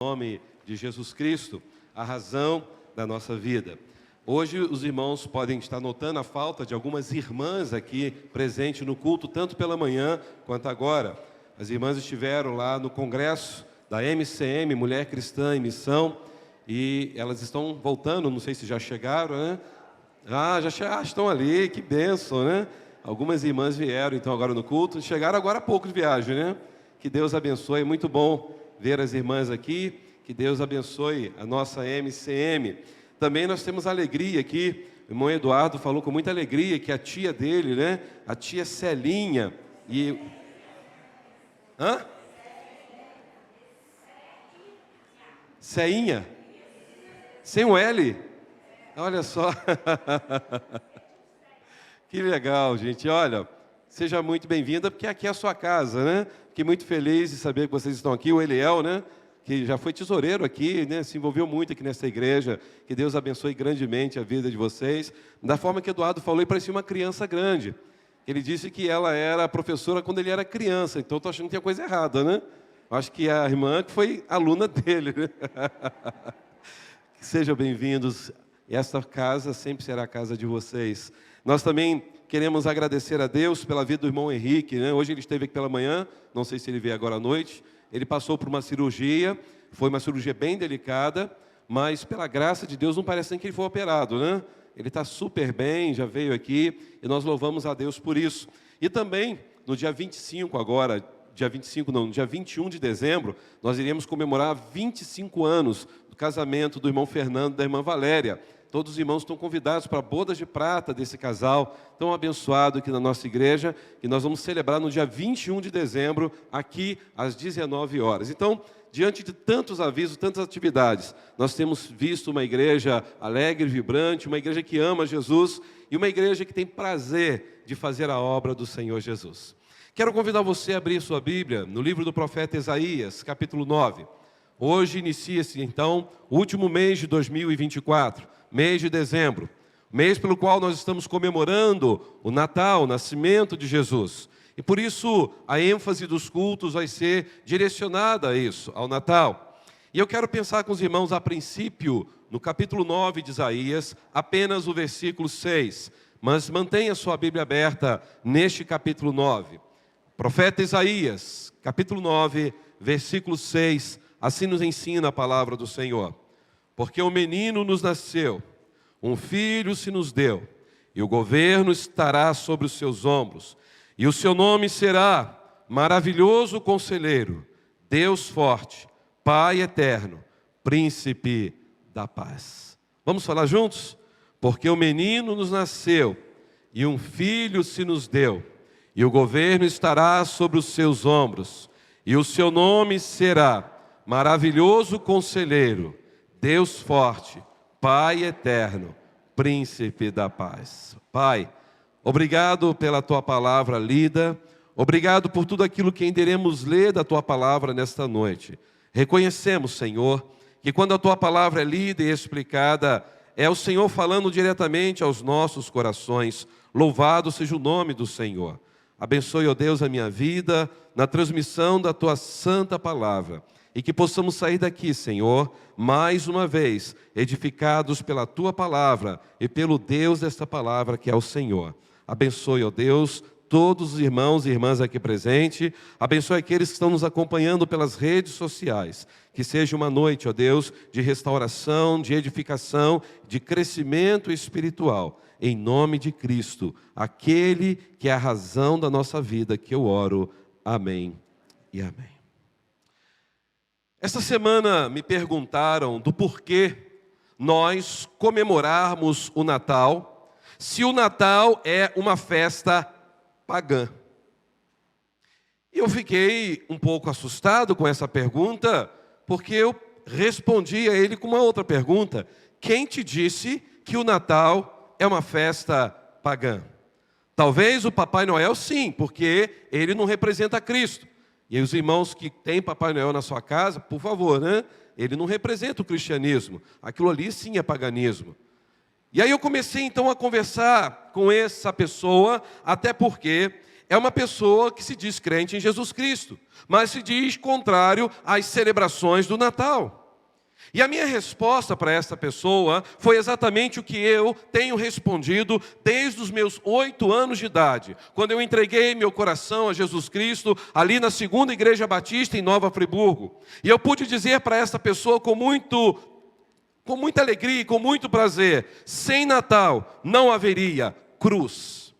Nome de Jesus Cristo, a razão da nossa vida. Hoje os irmãos podem estar notando a falta de algumas irmãs aqui presentes no culto, tanto pela manhã quanto agora. As irmãs estiveram lá no congresso da MCM, Mulher Cristã em Missão, e elas estão voltando, não sei se já chegaram, né? Já estão ali, que bênção, né? Algumas irmãs vieram então agora no culto, chegaram agora há pouco de viagem, né? Que Deus abençoe, é muito bom ver as irmãs aqui, que Deus abençoe a nossa MCM. Também nós temos alegria aqui, o irmão Eduardo falou com muita alegria que a tia dele, né, a tia Celinha, Ceinha? Sem o L? Olha só. Que legal, gente. Olha, seja muito bem-vinda, porque aqui é a sua casa, né? Fiquei muito feliz de saber que vocês estão aqui. O Eliel, né? Que já foi tesoureiro aqui, né? Se envolveu muito aqui nessa igreja. Que Deus abençoe grandemente a vida de vocês. Da forma que Eduardo falou, ele parecia uma criança grande. Ele disse que ela era professora quando ele era criança. Então, estou achando que tem coisa errada, né? Acho que a irmã que foi aluna dele, né? Sejam bem-vindos. Esta casa sempre será a casa de vocês. Nós também queremos agradecer a Deus pela vida do irmão Henrique, né? Hoje ele esteve aqui pela manhã, não sei se ele veio agora à noite. Ele passou por uma cirurgia, foi uma cirurgia bem delicada, mas pela graça de Deus não parece nem que ele foi operado, né? Ele está super bem, já veio aqui e nós louvamos a Deus por isso. E também, no dia 25 agora, no dia 21 de dezembro, nós iremos comemorar 25 anos do casamento do irmão Fernando e da irmã Valéria. Todos os irmãos estão convidados para a bodas de prata desse casal tão abençoado aqui na nossa igreja, que nós vamos celebrar no dia 21 de dezembro, aqui às 19 horas. Então, diante de tantos avisos, tantas atividades, nós temos visto uma igreja alegre, vibrante, uma igreja que ama Jesus e uma igreja que tem prazer de fazer a obra do Senhor Jesus. Quero convidar você a abrir sua Bíblia no livro do profeta Isaías, capítulo 9. Hoje inicia-se, então, o último mês de 2024. Mês de dezembro, mês pelo qual nós estamos comemorando o Natal, o nascimento de Jesus. E por isso a ênfase dos cultos vai ser direcionada a isso, ao Natal. E eu quero pensar com os irmãos a princípio, no capítulo 9 de Isaías, apenas o versículo 6. Mas mantenha sua Bíblia aberta neste capítulo 9. Profeta Isaías, capítulo 9, versículo 6, assim nos ensina a palavra do Senhor. Porque um menino nos nasceu, um filho se nos deu, e o governo estará sobre os seus ombros. E o seu nome será Maravilhoso Conselheiro, Deus Forte, Pai Eterno, Príncipe da Paz. Vamos falar juntos? Porque um menino nos nasceu, e um filho se nos deu, e o governo estará sobre os seus ombros. E o seu nome será Maravilhoso Conselheiro, Deus Forte, Pai Eterno, Príncipe da Paz. Pai, obrigado pela Tua palavra lida, obrigado por tudo aquilo que ainda iremos ler da Tua palavra nesta noite. Reconhecemos, Senhor, que quando a Tua palavra é lida e explicada, é o Senhor falando diretamente aos nossos corações. Louvado seja o nome do Senhor. Abençoe, ó Deus, a minha vida na transmissão da Tua santa palavra. E que possamos sair daqui, Senhor, mais uma vez, edificados pela Tua palavra e pelo Deus desta palavra que é o Senhor. Abençoe, ó Deus, todos os irmãos e irmãs aqui presentes. Abençoe aqueles que estão nos acompanhando pelas redes sociais. Que seja uma noite, ó Deus, de restauração, de edificação, de crescimento espiritual. Em nome de Cristo, aquele que é a razão da nossa vida, que eu oro. Amém e amém. Esta semana me perguntaram do porquê nós comemorarmos o Natal, se o Natal é uma festa pagã. E eu fiquei um pouco assustado com essa pergunta, porque eu respondi a ele com uma outra pergunta. Quem te disse que o Natal é uma festa pagã? Talvez o Papai Noel sim, porque ele não representa Cristo. E os irmãos que têm Papai Noel na sua casa, por favor, né? Ele não representa o cristianismo. Aquilo ali sim é paganismo. E aí eu comecei então a conversar com essa pessoa, até porque é uma pessoa que se diz crente em Jesus Cristo, mas se diz contrário às celebrações do Natal. E a minha resposta para essa pessoa foi exatamente o que eu tenho respondido desde os meus 8 anos de idade, quando eu entreguei meu coração a Jesus Cristo, ali na Segunda Igreja Batista em Nova Friburgo. E eu pude dizer para essa pessoa com muita alegria e com muito prazer: sem Natal não haveria cruz.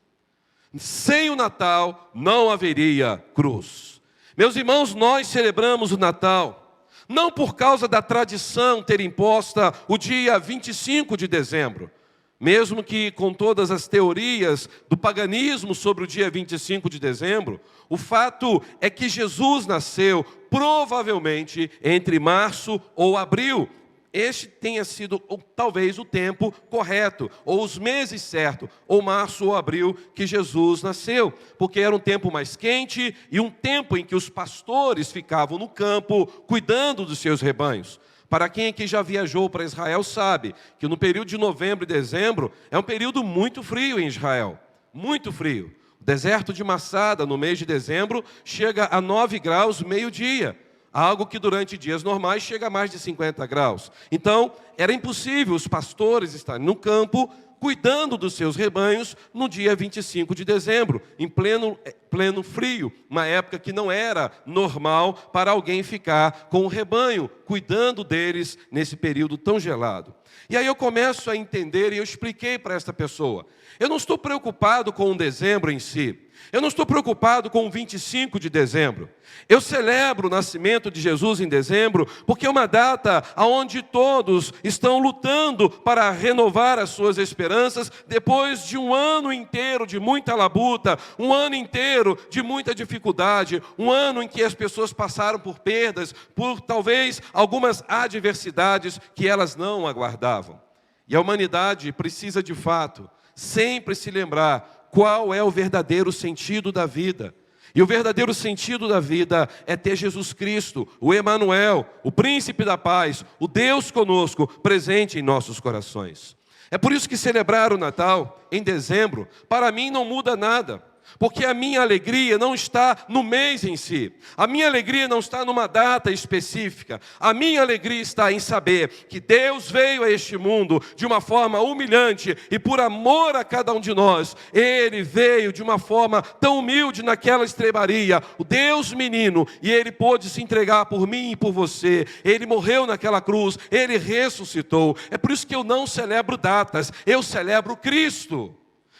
Sem o Natal não haveria cruz. Meus irmãos, nós celebramos o Natal não por causa da tradição ter imposta o dia 25 de dezembro, mesmo que com todas as teorias do paganismo sobre o dia 25 de dezembro, o fato é que Jesus nasceu provavelmente entre março ou abril. Este tenha sido talvez o tempo correto, ou os meses certos, ou março ou abril que Jesus nasceu, porque era um tempo mais quente e um tempo em que os pastores ficavam no campo cuidando dos seus rebanhos. Para quem aqui já viajou para Israel sabe que no período de novembro e dezembro é um período muito frio em Israel, muito frio. O deserto de Massada no mês de dezembro chega a 9 graus meio-dia. Algo que durante dias normais chega a mais de 50 graus. Então, era impossível os pastores estarem no campo cuidando dos seus rebanhos no dia 25 de dezembro, em pleno frio, uma época que não era normal para alguém ficar com o rebanho, cuidando deles nesse período tão gelado. E aí eu começo a entender, e eu expliquei para esta pessoa: eu não estou preocupado com o dezembro em si, eu não estou preocupado com o 25 de dezembro. Eu celebro o nascimento de Jesus em dezembro porque é uma data onde todos estão lutando para renovar as suas esperanças depois de um ano inteiro de muita labuta, um ano inteiro de muita dificuldade, um ano em que as pessoas passaram por perdas, por talvez algumas adversidades que elas não aguardavam. E a humanidade precisa de fato sempre se lembrar qual é o verdadeiro sentido da vida. E o verdadeiro sentido da vida é ter Jesus Cristo, o Emanuel, o príncipe da paz, o Deus conosco, presente em nossos corações. É por isso que celebrar o Natal em dezembro, para mim não muda nada. Porque a minha alegria não está no mês em si. A minha alegria não está numa data específica. A minha alegria está em saber que Deus veio a este mundo de uma forma humilhante e por amor a cada um de nós, Ele veio de uma forma tão humilde naquela estrebaria, o Deus menino, e Ele pôde se entregar por mim e por você. Ele morreu naquela cruz, Ele ressuscitou. É por isso que eu não celebro datas, eu celebro Cristo.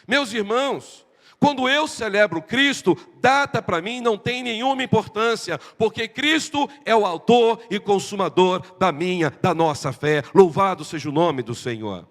Meus irmãos, quando eu celebro Cristo, data para mim não tem nenhuma importância, porque Cristo é o autor e consumador da nossa fé. Louvado seja o nome do Senhor.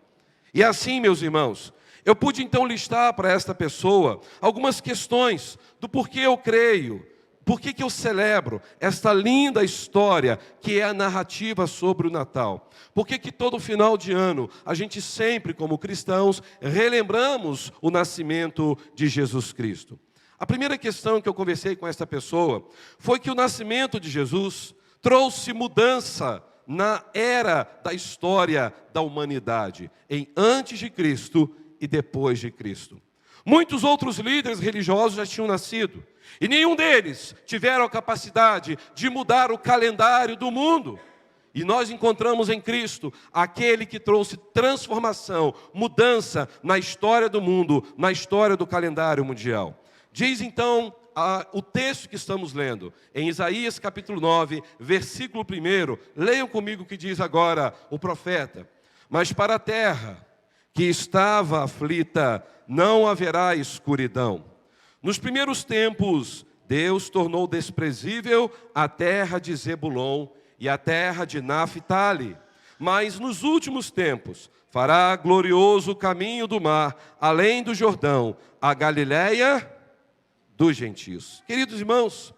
E assim, meus irmãos, eu pude então listar para esta pessoa algumas questões do porquê eu creio, por que eu celebro esta linda história que é a narrativa sobre o Natal? Por que todo final de ano a gente sempre, como cristãos, relembramos o nascimento de Jesus Cristo? A primeira questão que eu conversei com esta pessoa foi que o nascimento de Jesus trouxe mudança na era da história da humanidade, em antes de Cristo e depois de Cristo. Muitos outros líderes religiosos já tinham nascido, e nenhum deles tiveram a capacidade de mudar o calendário do mundo. E nós encontramos em Cristo aquele que trouxe transformação, mudança na história do mundo, na história do calendário mundial. Diz então o texto que estamos lendo, em Isaías capítulo 9, versículo 1, leiam comigo o que diz agora o profeta: mas para a terra que estava aflita não haverá escuridão. Nos primeiros tempos, Deus tornou desprezível a terra de Zebulon e a terra de Naphtali. Mas nos últimos tempos, fará glorioso o caminho do mar, além do Jordão, a Galileia dos gentios. Queridos irmãos,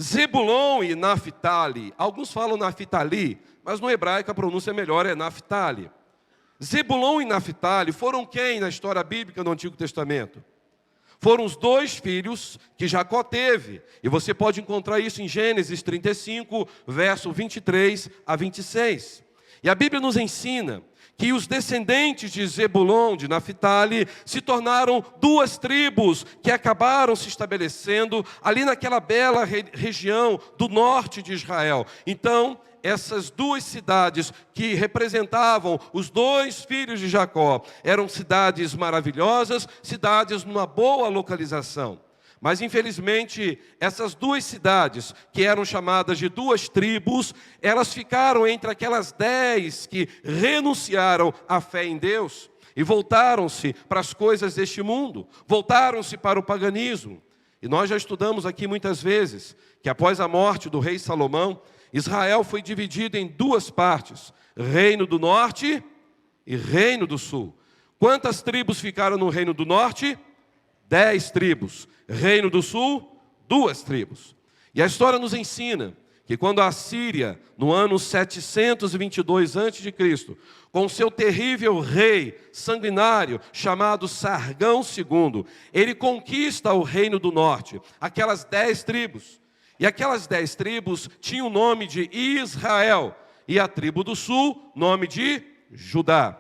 Zebulon e Naphtali, alguns falam Naphtali, mas no hebraico a pronúncia melhor é Naphtali. Zebulon e Naphtali foram quem na história bíblica do Antigo Testamento? Foram os 2 filhos que Jacó teve. E você pode encontrar isso em Gênesis 35, verso 23 a 26. E a Bíblia nos ensina que os descendentes de Zebulon, de Naphtali, se tornaram duas tribos que acabaram se estabelecendo ali naquela bela região do norte de Israel. Então, essas duas cidades que representavam os dois filhos de Jacó, eram cidades maravilhosas, cidades numa boa localização. Mas, infelizmente, essas duas cidades, que eram chamadas de duas tribos, elas ficaram entre aquelas 10 que renunciaram à fé em Deus e voltaram-se para as coisas deste mundo, voltaram-se para o paganismo. E nós já estudamos aqui muitas vezes que após a morte do rei Salomão, Israel foi dividido em duas partes, Reino do Norte e Reino do Sul. Quantas tribos ficaram no Reino do Norte? 10 tribos. Reino do Sul, 2 tribos. E a história nos ensina que quando a Síria, no ano 722 a.C., com seu terrível rei sanguinário, chamado Sargão II, ele conquista o Reino do Norte, aquelas 10 tribos. E aquelas 10 tribos tinham o nome de Israel, e a tribo do Sul, nome de Judá.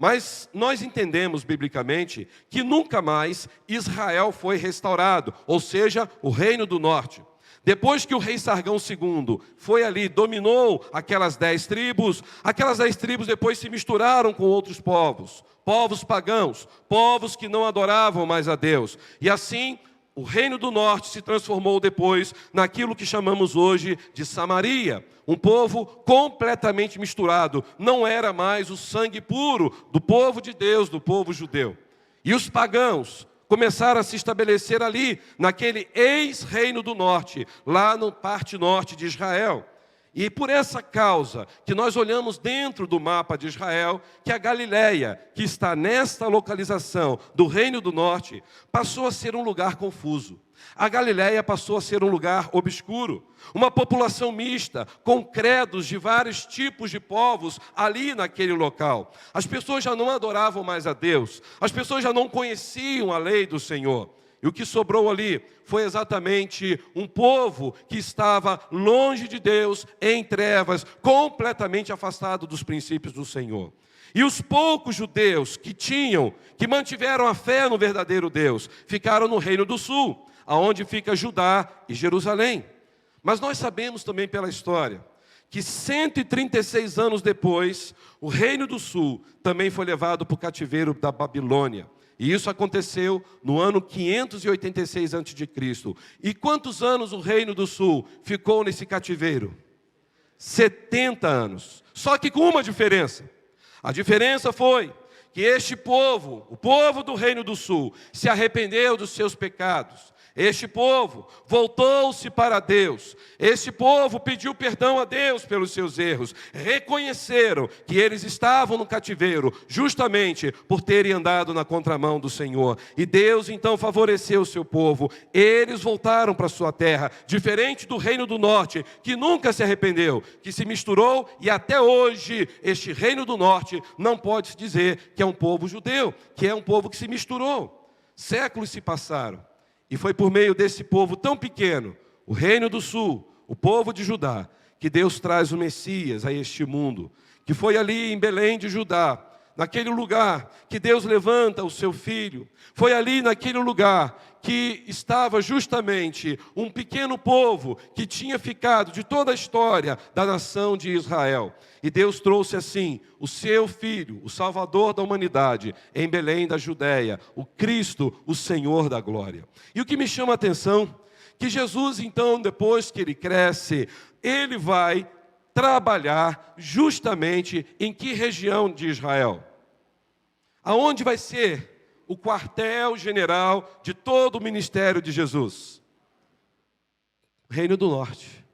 Mas nós entendemos biblicamente que nunca mais Israel foi restaurado, ou seja, o Reino do Norte. Depois que o rei Sargão II foi ali, dominou aquelas 10 tribos, aquelas 10 tribos depois se misturaram com outros povos, povos pagãos, povos que não adoravam mais a Deus. E assim, o Reino do Norte se transformou depois naquilo que chamamos hoje de Samaria. Um povo completamente misturado. Não era mais o sangue puro do povo de Deus, do povo judeu. E os pagãos começaram a se estabelecer ali, naquele ex-reino do norte, lá na parte norte de Israel. E por essa causa que nós olhamos dentro do mapa de Israel, que a Galileia, que está nesta localização do Reino do Norte, passou a ser um lugar confuso. A Galileia passou a ser um lugar obscuro, uma população mista, com credos de vários tipos de povos ali naquele local. As pessoas já não adoravam mais a Deus, as pessoas já não conheciam a lei do Senhor. E o que sobrou ali foi exatamente um povo que estava longe de Deus, em trevas, completamente afastado dos princípios do Senhor. E os poucos judeus que mantiveram a fé no verdadeiro Deus, ficaram no Reino do Sul, aonde fica Judá e Jerusalém. Mas nós sabemos também pela história que 136 anos depois, o Reino do Sul também foi levado para o cativeiro da Babilônia. E isso aconteceu no ano 586 a.C. E quantos anos o Reino do Sul ficou nesse cativeiro? 70 anos. Só que com uma diferença. A diferença foi que este povo, o povo do Reino do Sul, se arrependeu dos seus pecados. Este povo voltou-se para Deus. Este povo pediu perdão a Deus pelos seus erros. Reconheceram que eles estavam no cativeiro, justamente por terem andado na contramão do Senhor. E Deus então favoreceu o seu povo. Eles voltaram para a sua terra, diferente do Reino do Norte, que nunca se arrependeu, que se misturou, e até hoje este Reino do Norte não pode se dizer que é um povo judeu, que é um povo que se misturou. Séculos se passaram. E foi por meio desse povo tão pequeno, o Reino do Sul, o povo de Judá, que Deus traz o Messias a este mundo. Que foi ali em Belém de Judá, naquele lugar que Deus levanta o seu filho. Foi ali naquele lugar que estava justamente um pequeno povo que tinha ficado de toda a história da nação de Israel. E Deus trouxe assim o seu Filho, o Salvador da humanidade, em Belém da Judéia, o Cristo, o Senhor da glória. E o que me chama a atenção, que Jesus então, depois que ele cresce, ele vai trabalhar justamente em que região de Israel? Aonde vai ser o quartel-general de todo o ministério de Jesus? Reino do Norte.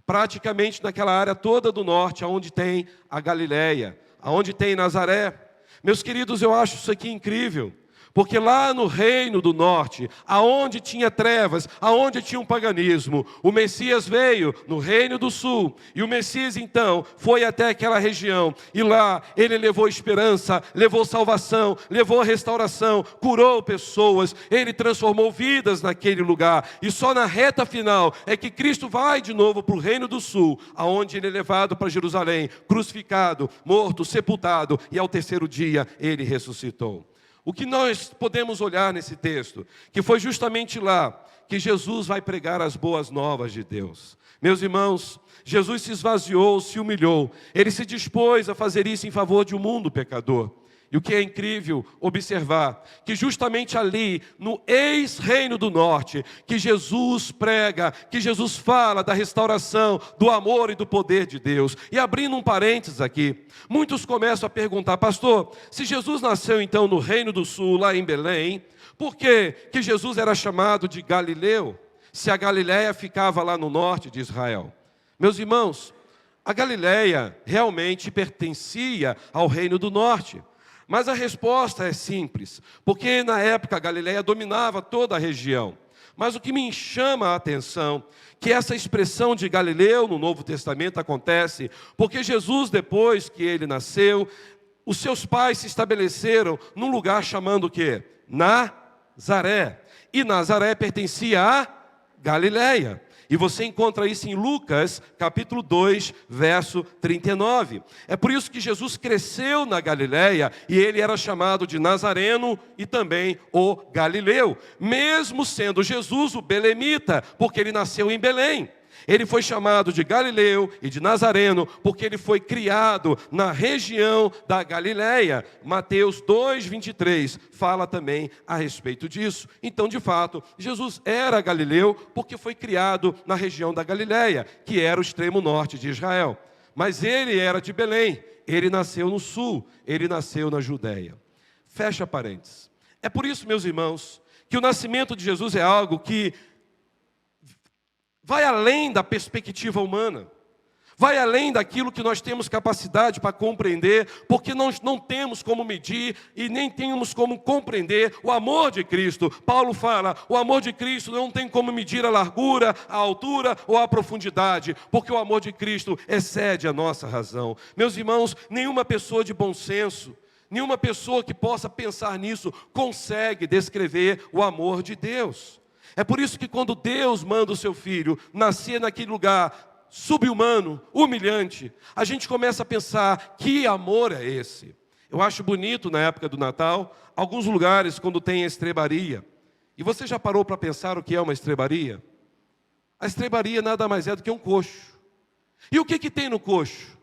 Praticamente naquela área toda do norte, onde tem a Galileia, onde tem Nazaré. Meus queridos, eu acho isso aqui incrível, Porque lá no reino do norte, aonde tinha trevas, aonde tinha um paganismo, o Messias veio no reino do sul. E o Messias então foi até aquela região. E lá ele levou esperança, levou salvação, levou restauração, curou pessoas. Ele transformou vidas naquele lugar. E só na reta final é que Cristo vai de novo para o reino do sul, aonde ele é levado para Jerusalém, crucificado, morto, sepultado. E ao terceiro dia ele ressuscitou. O que nós podemos olhar nesse texto? Que foi justamente lá que Jesus vai pregar as boas novas de Deus. Meus irmãos, Jesus se esvaziou, se humilhou. Ele se dispôs a fazer isso em favor de um mundo pecador. E o que é incrível observar, que justamente ali, no ex-reino do norte, que Jesus prega, que Jesus fala da restauração, do amor e do poder de Deus. E abrindo um parênteses aqui, muitos começam a perguntar: pastor, se Jesus nasceu então no reino do sul, lá em Belém, por que Jesus era chamado de Galileu, se a Galileia ficava lá no norte de Israel? Meus irmãos, a Galileia realmente pertencia ao reino do norte. Mas a resposta é simples, porque na época a Galileia dominava toda a região. Mas o que me chama a atenção, que essa expressão de Galileu no Novo Testamento acontece, porque Jesus, depois que ele nasceu, os seus pais se estabeleceram num lugar chamando o quê? Nazaré. E Nazaré pertencia a Galileia. E você encontra isso em Lucas, capítulo 2, verso 39. É por isso que Jesus cresceu na Galileia e ele era chamado de Nazareno e também o Galileu. Mesmo sendo Jesus o belemita, porque ele nasceu em Belém. Ele foi chamado de Galileu e de Nazareno, porque ele foi criado na região da Galileia. Mateus 2:23 fala também a respeito disso. Então, de fato, Jesus era galileu porque foi criado na região da Galileia, que era o extremo norte de Israel. Mas ele era de Belém, ele nasceu no sul, ele nasceu na Judéia. Fecha parênteses. É por isso, meus irmãos, que o nascimento de Jesus é algo que vai além da perspectiva humana, vai além daquilo que nós temos capacidade para compreender, porque nós não temos como medir e nem temos como compreender o amor de Cristo. Paulo fala, o amor de Cristo não tem como medir a largura, a altura ou a profundidade, porque o amor de Cristo excede a nossa razão. Meus irmãos, nenhuma pessoa de bom senso, nenhuma pessoa que possa pensar nisso consegue descrever o amor de Deus. É por isso que quando Deus manda o seu filho nascer naquele lugar subhumano, humilhante, a gente começa a pensar, que amor é esse? Eu acho bonito na época do Natal, alguns lugares quando tem a estrebaria. E você já parou para pensar o que é uma estrebaria? A estrebaria nada mais é do que um coxo. E o que tem no coxo?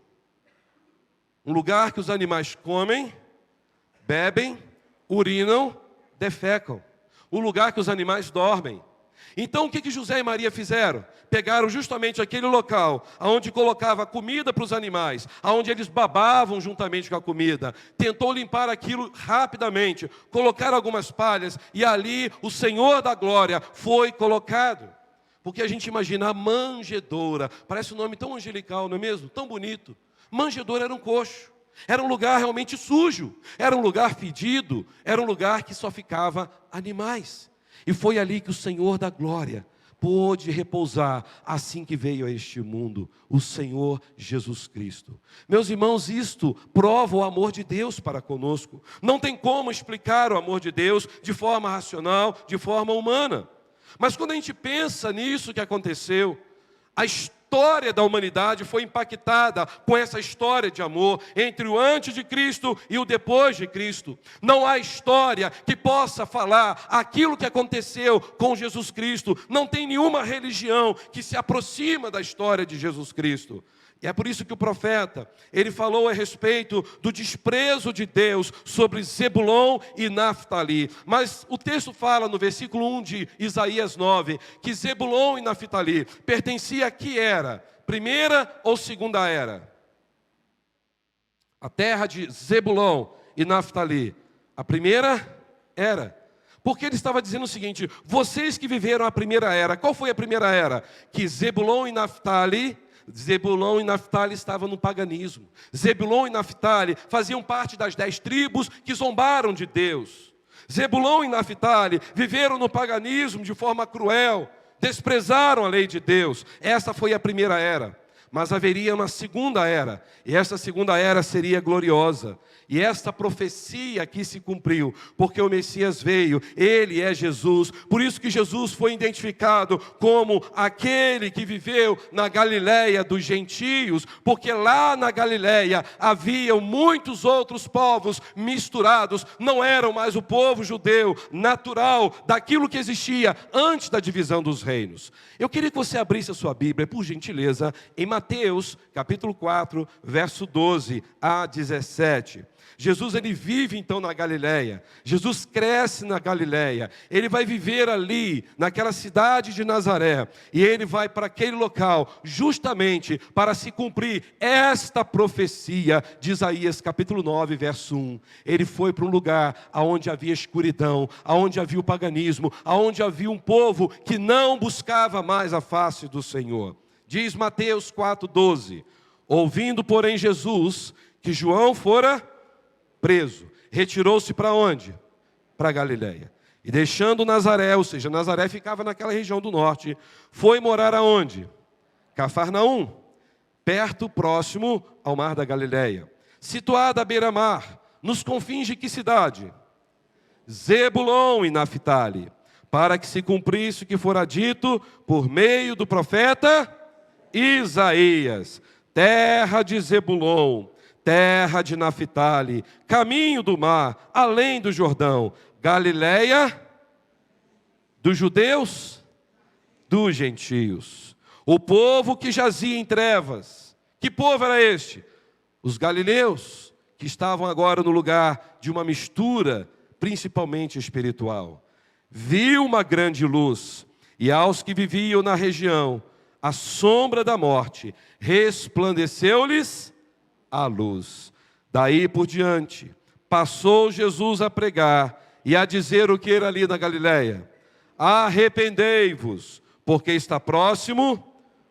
Um lugar que os animais comem, bebem, urinam, defecam. O lugar que os animais dormem. Então o que José e Maria fizeram? Pegaram justamente aquele local onde colocava comida para os animais, onde eles babavam juntamente com a comida. Tentou limpar aquilo rapidamente, colocar algumas palhas e ali o Senhor da glória foi colocado. Porque a gente imagina a manjedoura, parece um nome tão angelical, não é mesmo? Tão bonito. Manjedoura era um coxo. Era um lugar realmente sujo, era um lugar fedido, era um lugar que só ficava animais. E foi ali que o Senhor da glória pôde repousar assim que veio a este mundo, o Senhor Jesus Cristo. Meus irmãos, isto prova o amor de Deus para conosco. Não tem como explicar o amor de Deus de forma racional, de forma humana. Mas quando a gente pensa nisso que aconteceu, a história da humanidade foi impactada com essa história de amor entre o antes de Cristo e o depois de Cristo. Não há história que possa falar aquilo que aconteceu com Jesus Cristo. Não tem nenhuma religião que se aproxima da história de Jesus Cristo. E é por isso que o profeta, ele falou a respeito do desprezo de Deus sobre Zebulon e Naftali. Mas o texto fala no versículo 1 de Isaías 9, que Zebulon e Naftali pertencia a que era? Primeira ou segunda era? A terra de Zebulon e Naftali. A primeira era. Porque ele estava dizendo o seguinte, vocês que viveram a primeira era, qual foi a primeira era? Que Zebulon e Naftali estavam no paganismo. Zebulon e Naftali faziam parte das 10 tribos que zombaram de Deus. Zebulon e Naftali viveram no paganismo de forma cruel, desprezaram a lei de Deus. Essa foi a primeira era. Mas haveria uma segunda era, e essa segunda era seria gloriosa. E esta profecia aqui se cumpriu, porque o Messias veio, ele é Jesus. Por isso que Jesus foi identificado como aquele que viveu na Galileia dos gentios, porque lá na Galileia haviam muitos outros povos misturados, não eram mais o povo judeu natural, daquilo que existia antes da divisão dos reinos. Eu queria que você abrisse a sua Bíblia, por gentileza, em Mateus, capítulo 4, verso 12 a 17. Jesus, ele vive então na Galileia. Jesus cresce na Galileia. Ele vai viver ali, naquela cidade de Nazaré. E ele vai para aquele local, justamente para se cumprir esta profecia de Isaías, capítulo 9, verso 1. Ele foi para um lugar onde havia escuridão, onde havia o paganismo, onde havia um povo que não buscava mais a face do Senhor. Diz Mateus 4,12. Ouvindo, porém, Jesus que João fora preso, retirou-se para onde? Para Galileia. E deixando Nazaré, ou seja, Nazaré ficava naquela região do norte, foi morar aonde? Cafarnaum, perto, próximo ao mar da Galileia. Situada à beira-mar, nos confins de que cidade? Zebulon e Naftali, para que se cumprisse o que fora dito por meio do profeta Isaías. Terra de Zebulon, terra de Naftali, caminho do mar, além do Jordão, Galileia dos judeus, dos gentios. O povo que jazia em trevas. Que povo era este? Os galileus, que estavam agora no lugar de uma mistura, principalmente espiritual. Viu uma grande luz, e aos que viviam na região, a sombra da morte, resplandeceu-lhes a luz. Daí por diante, passou Jesus a pregar e a dizer o que era ali na Galileia: arrependei-vos, porque está próximo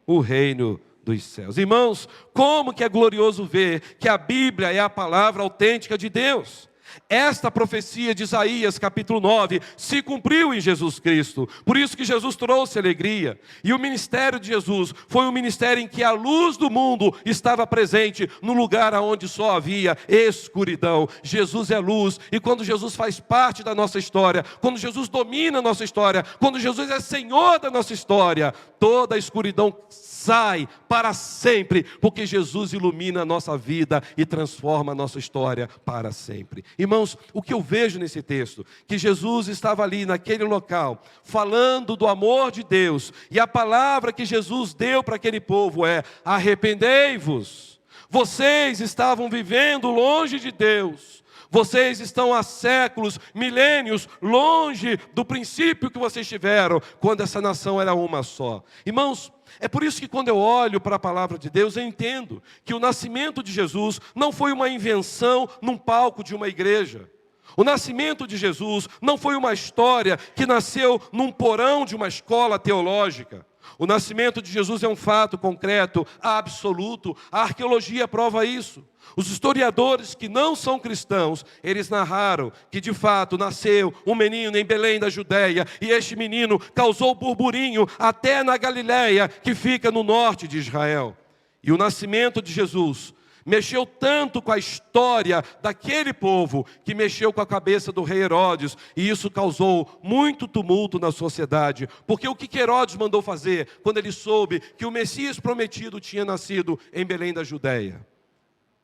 o reino dos céus. Irmãos, como que é glorioso ver que a Bíblia é a palavra autêntica de Deus. Esta profecia de Isaías, capítulo 9, se cumpriu em Jesus Cristo. Por isso que Jesus trouxe alegria. E o ministério de Jesus foi um ministério em que a luz do mundo estava presente no lugar onde só havia escuridão. Jesus é luz. E quando Jesus faz parte da nossa história, quando Jesus domina a nossa história, quando Jesus é Senhor da nossa história, toda a escuridão sai para sempre, porque Jesus ilumina a nossa vida e transforma a nossa história para sempre. Irmãos, o que eu vejo nesse texto? Que Jesus estava ali naquele local, falando do amor de Deus, e a palavra que Jesus deu para aquele povo é: arrependei-vos. Vocês estavam vivendo longe de Deus. Vocês estão há séculos, milênios, longe do princípio que vocês tiveram, quando essa nação era uma só. Irmãos, é por isso que quando eu olho para a palavra de Deus, eu entendo que o nascimento de Jesus não foi uma invenção num palco de uma igreja. O nascimento de Jesus não foi uma história que nasceu num porão de uma escola teológica. O nascimento de Jesus é um fato concreto, absoluto. A arqueologia prova isso. Os historiadores que não são cristãos, eles narraram que de fato nasceu um menino em Belém da Judéia, e este menino causou burburinho até na Galileia, que fica no norte de Israel. E o nascimento de Jesus mexeu tanto com a história daquele povo, que mexeu com a cabeça do rei Herodes, e isso causou muito tumulto na sociedade. Porque o que Herodes mandou fazer quando ele soube que o Messias prometido tinha nascido em Belém da Judéia?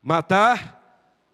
Matar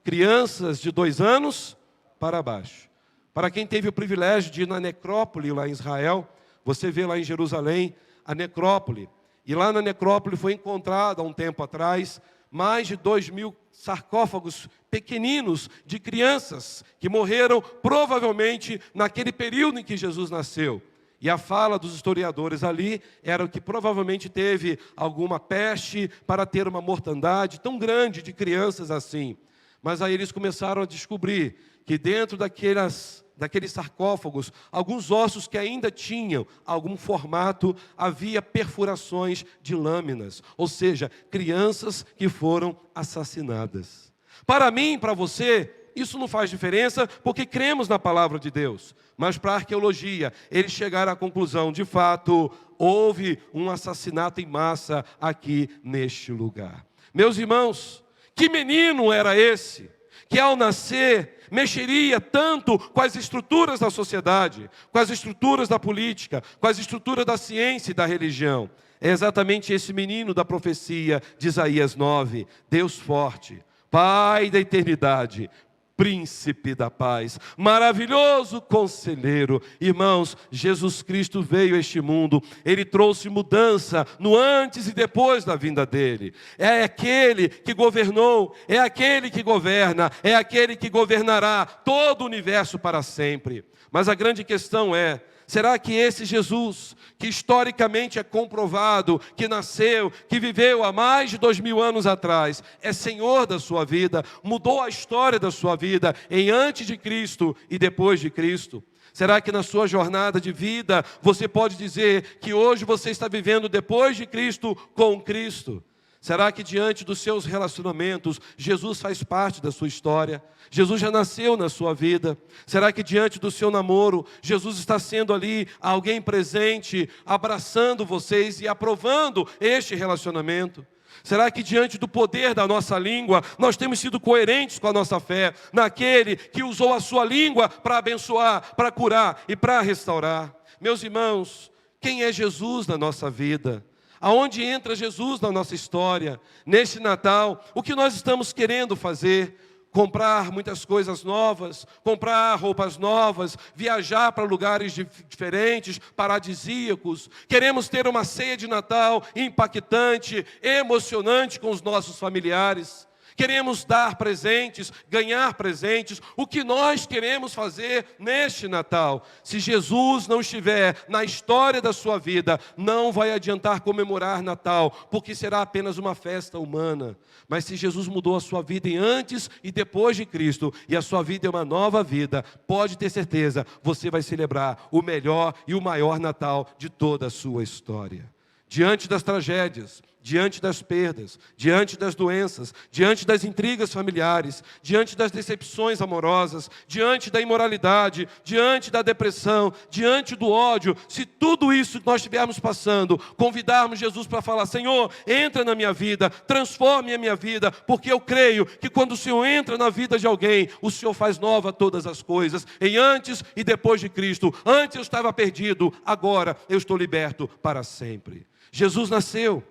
crianças de 2 anos para baixo. Para quem teve o privilégio de ir na necrópole lá em Israel, você vê lá em Jerusalém a necrópole. E lá na necrópole foi encontrado há um tempo atrás mais de 2.000 sarcófagos pequeninos de crianças que morreram provavelmente naquele período em que Jesus nasceu. E a fala dos historiadores ali era que provavelmente teve alguma peste para ter uma mortandade tão grande de crianças assim. Mas aí eles começaram a descobrir que dentro daqueles sarcófagos, alguns ossos que ainda tinham algum formato, havia perfurações de lâminas, ou seja, crianças que foram assassinadas. Para mim, para você, isso não faz diferença, porque cremos na palavra de Deus. Mas para a arqueologia, eles chegaram à conclusão, de fato, houve um assassinato em massa aqui neste lugar. Meus irmãos, que menino era esse, que ao nascer mexeria tanto com as estruturas da sociedade, com as estruturas da política, com as estruturas da ciência e da religião? É exatamente esse menino da profecia de Isaías 9, Deus forte, Pai da eternidade, Príncipe da paz, maravilhoso conselheiro. Irmãos, Jesus Cristo veio a este mundo, Ele trouxe mudança no antes e depois da vinda dEle. É aquele que governou, é aquele que governa, é aquele que governará todo o universo para sempre. Mas a grande questão é, será que esse Jesus, que historicamente é comprovado, que nasceu, que viveu há mais de 2000 anos atrás, é Senhor da sua vida, mudou a história da sua vida em antes de Cristo e depois de Cristo? Será que na sua jornada de vida você pode dizer que hoje você está vivendo depois de Cristo com Cristo? Será que diante dos seus relacionamentos, Jesus faz parte da sua história? Jesus já nasceu na sua vida? Será que diante do seu namoro, Jesus está sendo ali alguém presente, abraçando vocês e aprovando este relacionamento? Será que diante do poder da nossa língua, nós temos sido coerentes com a nossa fé, naquele que usou a sua língua para abençoar, para curar e para restaurar? Meus irmãos, quem é Jesus na nossa vida? Aonde entra Jesus na nossa história? Neste Natal, o que nós estamos querendo fazer? Comprar muitas coisas novas, comprar roupas novas, viajar para lugares diferentes, paradisíacos. Queremos ter uma ceia de Natal impactante, emocionante com os nossos familiares. Queremos dar presentes, ganhar presentes. O que nós queremos fazer neste Natal? Se Jesus não estiver na história da sua vida, não vai adiantar comemorar Natal, porque será apenas uma festa humana. Mas se Jesus mudou a sua vida em antes e depois de Cristo, e a sua vida é uma nova vida, pode ter certeza, você vai celebrar o melhor e o maior Natal de toda a sua história. Diante das tragédias, diante das perdas, diante das doenças, diante das intrigas familiares, diante das decepções amorosas, diante da imoralidade, diante da depressão, diante do ódio, se tudo isso que nós estivermos passando, convidarmos Jesus para falar, Senhor, entra na minha vida, transforme a minha vida, porque eu creio que quando o Senhor entra na vida de alguém, o Senhor faz nova todas as coisas, em antes e depois de Cristo. Antes eu estava perdido, agora eu estou liberto para sempre. Jesus nasceu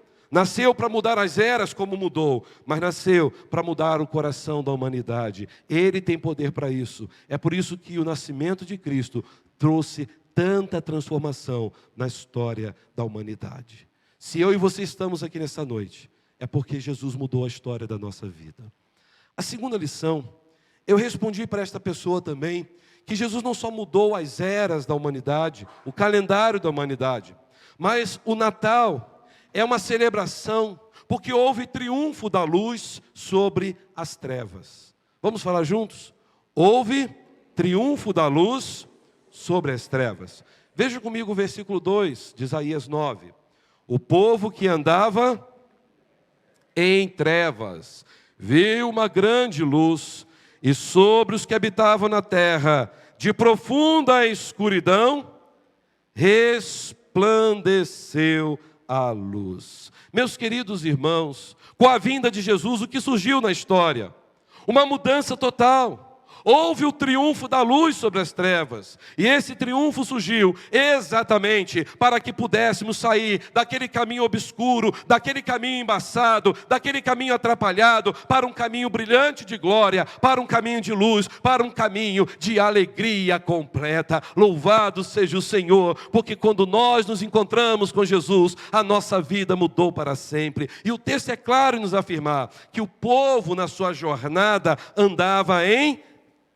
para mudar as eras como mudou, mas nasceu para mudar o coração da humanidade. Ele tem poder para isso. É por isso que o nascimento de Cristo trouxe tanta transformação na história da humanidade. Se eu e você estamos aqui nessa noite, é porque Jesus mudou a história da nossa vida. A segunda lição, eu respondi para esta pessoa também, que Jesus não só mudou as eras da humanidade, o calendário da humanidade, mas o Natal é uma celebração, porque houve triunfo da luz sobre as trevas. Vamos falar juntos? Houve triunfo da luz sobre as trevas. Veja comigo o versículo 2 de Isaías 9. O povo que andava em trevas viu uma grande luz, e sobre os que habitavam na terra, de profunda escuridão, resplandeceu a luz. Meus queridos irmãos, com a vinda de Jesus, o que surgiu na história? Uma mudança total. Houve o triunfo da luz sobre as trevas. E esse triunfo surgiu exatamente para que pudéssemos sair daquele caminho obscuro, daquele caminho embaçado, daquele caminho atrapalhado, para um caminho brilhante de glória, para um caminho de luz, para um caminho de alegria completa. Louvado seja o Senhor, porque quando nós nos encontramos com Jesus, a nossa vida mudou para sempre. E o texto é claro em nos afirmar que o povo na sua jornada andava em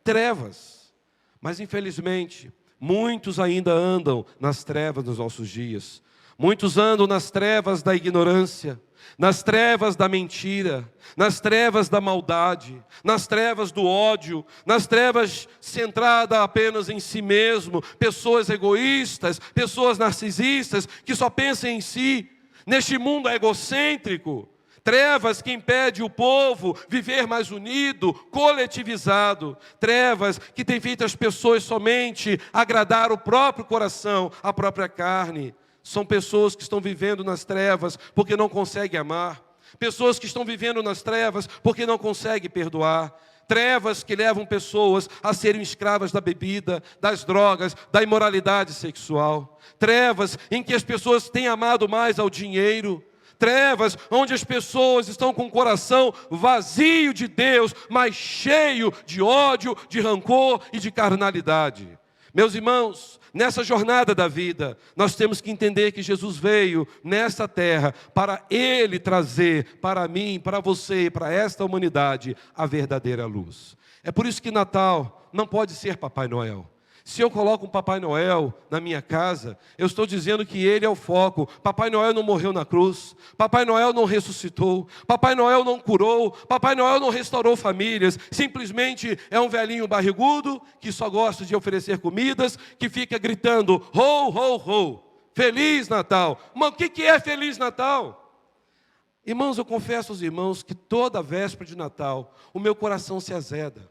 trevas, mas infelizmente muitos ainda andam nas trevas dos nossos dias. Muitos andam nas trevas da ignorância, nas trevas da mentira, nas trevas da maldade, nas trevas do ódio, nas trevas centradas apenas em si mesmo, pessoas egoístas, pessoas narcisistas que só pensam em si, neste mundo egocêntrico. Trevas que impede o povo viver mais unido, coletivizado. Trevas que tem feito as pessoas somente agradar o próprio coração, a própria carne. São pessoas que estão vivendo nas trevas porque não conseguem amar. Pessoas que estão vivendo nas trevas porque não conseguem perdoar. Trevas que levam pessoas a serem escravas da bebida, das drogas, da imoralidade sexual. Trevas em que as pessoas têm amado mais ao dinheiro. Trevas onde as pessoas estão com o coração vazio de Deus, mas cheio de ódio, de rancor e de carnalidade. Meus irmãos, nessa jornada da vida, nós temos que entender que Jesus veio nessa terra para Ele trazer para mim, para você, para esta humanidade, a verdadeira luz. É por isso que Natal não pode ser Papai Noel. Se eu coloco um Papai Noel na minha casa, eu estou dizendo que ele é o foco. Papai Noel não morreu na cruz, Papai Noel não ressuscitou, Papai Noel não curou, Papai Noel não restaurou famílias. Simplesmente é um velhinho barrigudo que só gosta de oferecer comidas, que fica gritando, ho, ho, ho, Feliz Natal. Mas o que é Feliz Natal? Irmãos, eu confesso aos irmãos que toda véspera de Natal, o meu coração se azeda.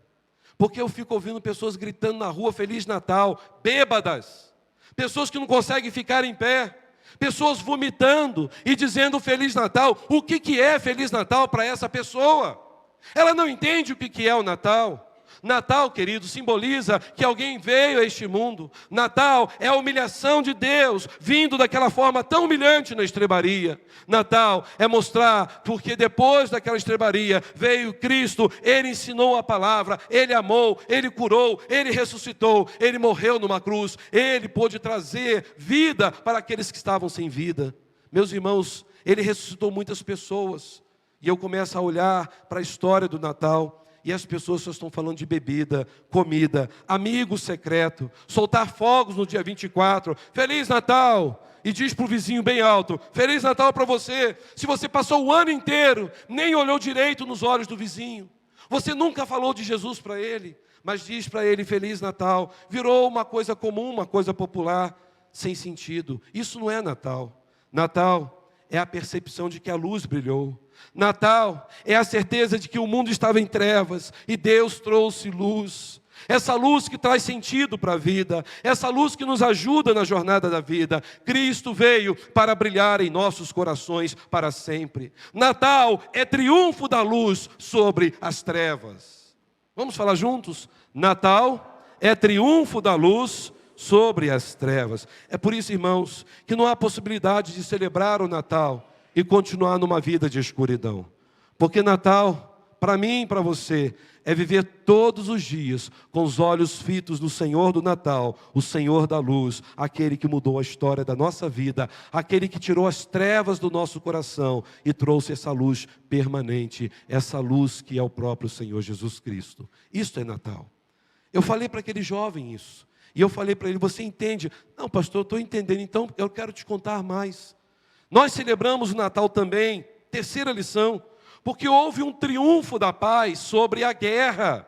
Porque eu fico ouvindo pessoas gritando na rua, Feliz Natal, bêbadas. Pessoas que não conseguem ficar em pé. Pessoas vomitando e dizendo Feliz Natal. O que é Feliz Natal para essa pessoa? Ela não entende o que é o Natal. Natal, querido, simboliza que alguém veio a este mundo. Natal é a humilhação de Deus, vindo daquela forma tão humilhante na estrebaria. Natal é mostrar, porque depois daquela estrebaria veio Cristo, Ele ensinou a palavra, Ele amou, Ele curou, Ele ressuscitou, Ele morreu numa cruz, Ele pôde trazer vida para aqueles que estavam sem vida. Meus irmãos, Ele ressuscitou muitas pessoas, e eu começo a olhar para a história do Natal, e as pessoas só estão falando de bebida, comida, amigo secreto, soltar fogos no dia 24, Feliz Natal, e diz para o vizinho bem alto, Feliz Natal para você. Se você passou o ano inteiro, nem olhou direito nos olhos do vizinho, você nunca falou de Jesus para ele, mas diz para ele Feliz Natal, virou uma coisa comum, uma coisa popular, sem sentido. Isso não é Natal. Natal é a percepção de que a luz brilhou. Natal é a certeza de que o mundo estava em trevas e Deus trouxe luz. Essa luz que traz sentido para a vida, essa luz que nos ajuda na jornada da vida. Cristo veio para brilhar em nossos corações para sempre. Natal é triunfo da luz sobre as trevas. Vamos falar juntos? Natal é triunfo da luz sobre as trevas. É por isso, irmãos, que não há possibilidade de celebrar o Natal e continuar numa vida de escuridão. Porque Natal, para mim e para você, é viver todos os dias com os olhos fitos no Senhor do Natal, o Senhor da luz, aquele que mudou a história da nossa vida, aquele que tirou as trevas do nosso coração e trouxe essa luz permanente, essa luz que é o próprio Senhor Jesus Cristo. Isto é Natal. Eu falei para aquele jovem isso, e eu falei para ele, você entende? Não, pastor, eu estou entendendo, então eu quero te contar mais. Nós celebramos o Natal também, terceira lição, porque houve um triunfo da paz sobre a guerra.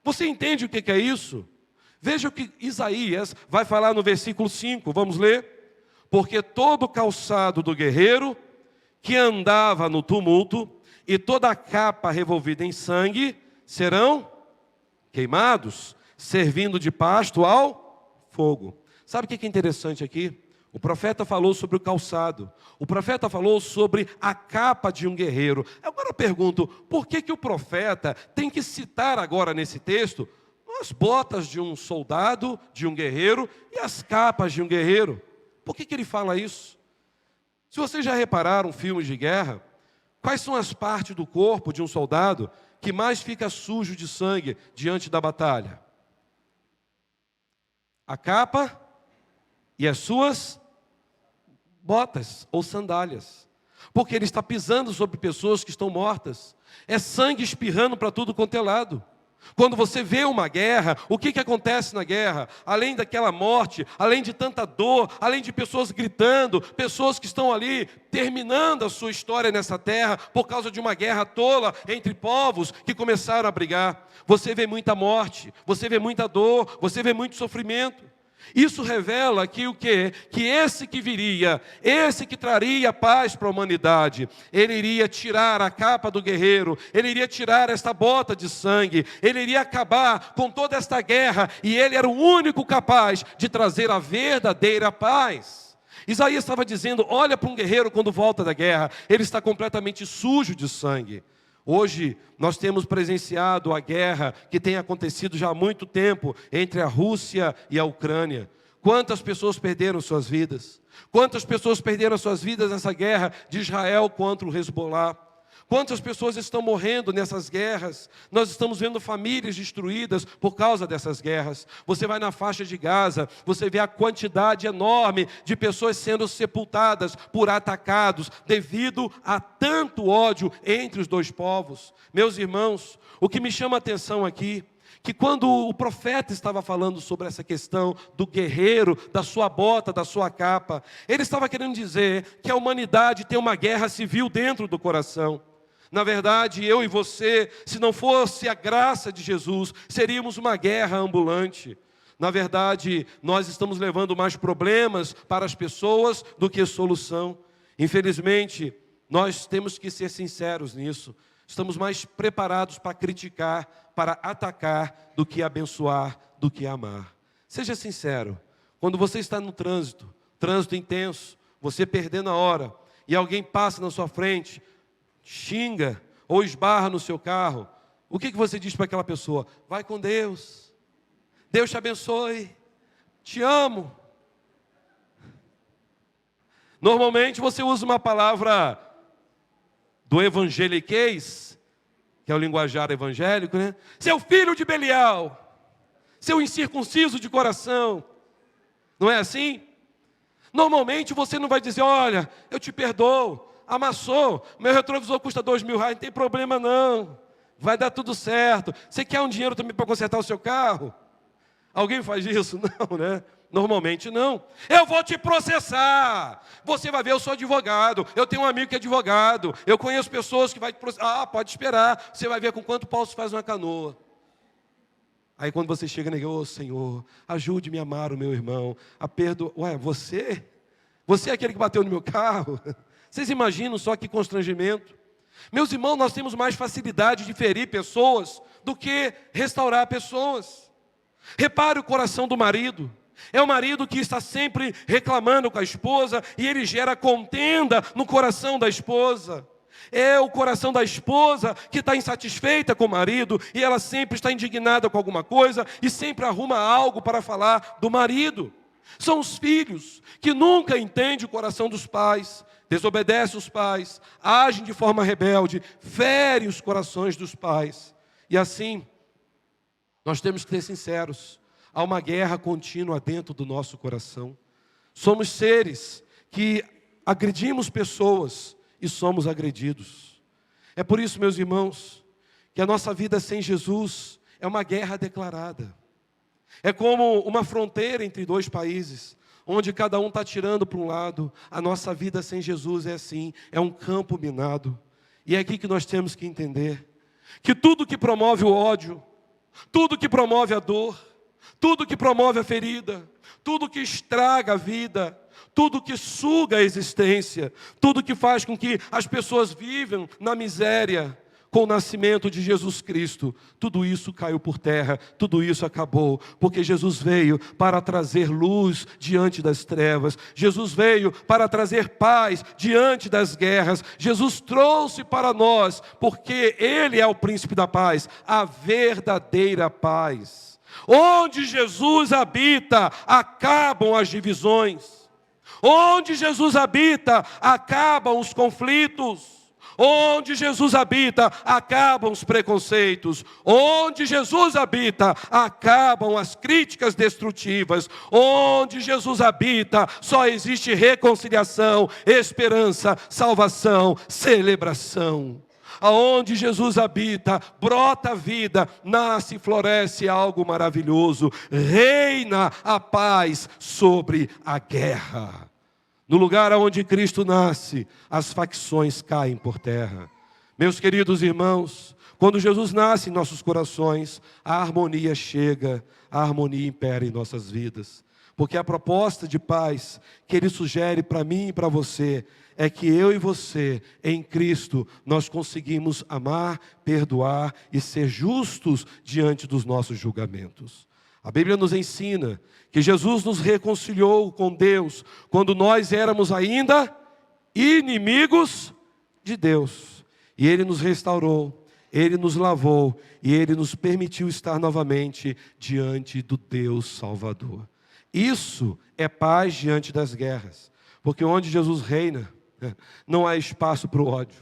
Você entende o que é isso? Veja o que Isaías vai falar no versículo 5, vamos ler? Porque todo o calçado do guerreiro que andava no tumulto e toda a capa revolvida em sangue serão queimados, servindo de pasto ao fogo. Sabe o que é interessante aqui? O profeta falou sobre o calçado. O profeta falou sobre a capa de um guerreiro. Agora eu pergunto, por que o profeta tem que citar agora nesse texto as botas de um soldado, de um guerreiro, e as capas de um guerreiro? Por que ele fala isso? Se vocês já repararam filmes de guerra, quais são as partes do corpo de um soldado que mais fica sujo de sangue diante da batalha? A capa e as suas botas ou sandálias. Porque ele está pisando sobre pessoas que estão mortas. É sangue espirrando para tudo quanto é lado. Quando você vê uma guerra, o que acontece na guerra? Além daquela morte, além de tanta dor, além de pessoas gritando, pessoas que estão ali terminando a sua história nessa terra por causa de uma guerra tola entre povos que começaram a brigar. Você vê muita morte, você vê muita dor, você vê muito sofrimento. Isso revela que o quê? Que esse que viria, esse que traria paz para a humanidade, ele iria tirar a capa do guerreiro, ele iria tirar esta bota de sangue, ele iria acabar com toda esta guerra, e ele era o único capaz de trazer a verdadeira paz. Isaías estava dizendo, olha para um guerreiro quando volta da guerra, ele está completamente sujo de sangue. Hoje nós temos presenciado a guerra que tem acontecido já há muito tempo entre a Rússia e a Ucrânia. Quantas pessoas perderam suas vidas? Quantas pessoas perderam suas vidas nessa guerra de Israel contra o Hezbollah? Quantas pessoas estão morrendo nessas guerras? Nós estamos vendo famílias destruídas por causa dessas guerras. Você vai na faixa de Gaza, você vê a quantidade enorme de pessoas sendo sepultadas por atacados, devido a tanto ódio entre os dois povos. Meus irmãos, o que me chama a atenção aqui, que quando o profeta estava falando sobre essa questão do guerreiro, da sua bota, da sua capa, ele estava querendo dizer que a humanidade tem uma guerra civil dentro do coração. Na verdade, eu e você, se não fosse a graça de Jesus, seríamos uma guerra ambulante. Na verdade, nós estamos levando mais problemas para as pessoas do que solução. Infelizmente, nós temos que ser sinceros nisso. Estamos mais preparados para criticar, para atacar, do que abençoar, do que amar. Seja sincero, quando você está no trânsito intenso, você perdendo a hora, e alguém passa na sua frente, xinga ou esbarra no seu carro, o que você diz para aquela pessoa? Vai com Deus, Deus te abençoe, te amo. Normalmente você usa uma palavra do evangeliquez, que é o linguajar evangélico, né? Seu filho de Belial, seu incircunciso de coração, não é assim? Normalmente você não vai dizer, olha, eu te perdoo, amassou, meu retrovisor custa R$2.000, não tem problema não, vai dar tudo certo. Você quer um dinheiro também para consertar o seu carro? Alguém faz isso? Não, né? Normalmente não. Eu vou te processar. Você vai ver, eu sou advogado, eu tenho um amigo que é advogado, eu conheço pessoas que vai te processar. Ah, pode esperar, você vai ver com quanto pau se faz uma canoa. Aí quando você chega na igreja, ô Senhor, ajude-me a amar o meu irmão, a perdoar. Ué, você é aquele que bateu no meu carro? Vocês imaginam só que constrangimento? Meus irmãos, nós temos mais facilidade de ferir pessoas do que restaurar pessoas. Repare o coração do marido. É o marido que está sempre reclamando com a esposa e ele gera contenda no coração da esposa. É o coração da esposa que está insatisfeita com o marido e ela sempre está indignada com alguma coisa e sempre arruma algo para falar do marido. São os filhos que nunca entendem o coração dos pais, desobedecem os pais, agem de forma rebelde, ferem os corações dos pais. E assim, nós temos que ser sinceros, há uma guerra contínua dentro do nosso coração. Somos seres que agredimos pessoas e somos agredidos. É por isso, meus irmãos, que a nossa vida sem Jesus é uma guerra declarada. É como uma fronteira entre dois países, onde cada um está tirando para um lado. A nossa vida sem Jesus é assim, é um campo minado. E é aqui que nós temos que entender que tudo que promove o ódio, tudo que promove a dor, tudo que promove a ferida, tudo que estraga a vida, tudo que suga a existência, tudo que faz com que as pessoas vivam na miséria, com o nascimento de Jesus Cristo, tudo isso caiu por terra, tudo isso acabou, porque Jesus veio para trazer luz diante das trevas, Jesus veio para trazer paz diante das guerras, Jesus trouxe para nós, porque Ele é o príncipe da paz, a verdadeira paz. Onde Jesus habita, acabam as divisões. Onde Jesus habita, acabam os conflitos. Onde Jesus habita, acabam os preconceitos. Onde Jesus habita, acabam as críticas destrutivas. Onde Jesus habita, só existe reconciliação, esperança, salvação, celebração. Aonde Jesus habita, brota a vida, nasce e floresce algo maravilhoso. Reina a paz sobre a guerra. No lugar onde Cristo nasce, as facções caem por terra. Meus queridos irmãos, quando Jesus nasce em nossos corações, a harmonia chega, a harmonia impera em nossas vidas. Porque a proposta de paz que Ele sugere para mim e para você é que eu e você, em Cristo, nós conseguimos amar, perdoar e ser justos diante dos nossos julgamentos. A Bíblia nos ensina que Jesus nos reconciliou com Deus quando nós éramos ainda inimigos de Deus. E Ele nos restaurou, Ele nos lavou e Ele nos permitiu estar novamente diante do Deus Salvador. Isso é paz diante das guerras, porque onde Jesus reina, não há espaço para o ódio.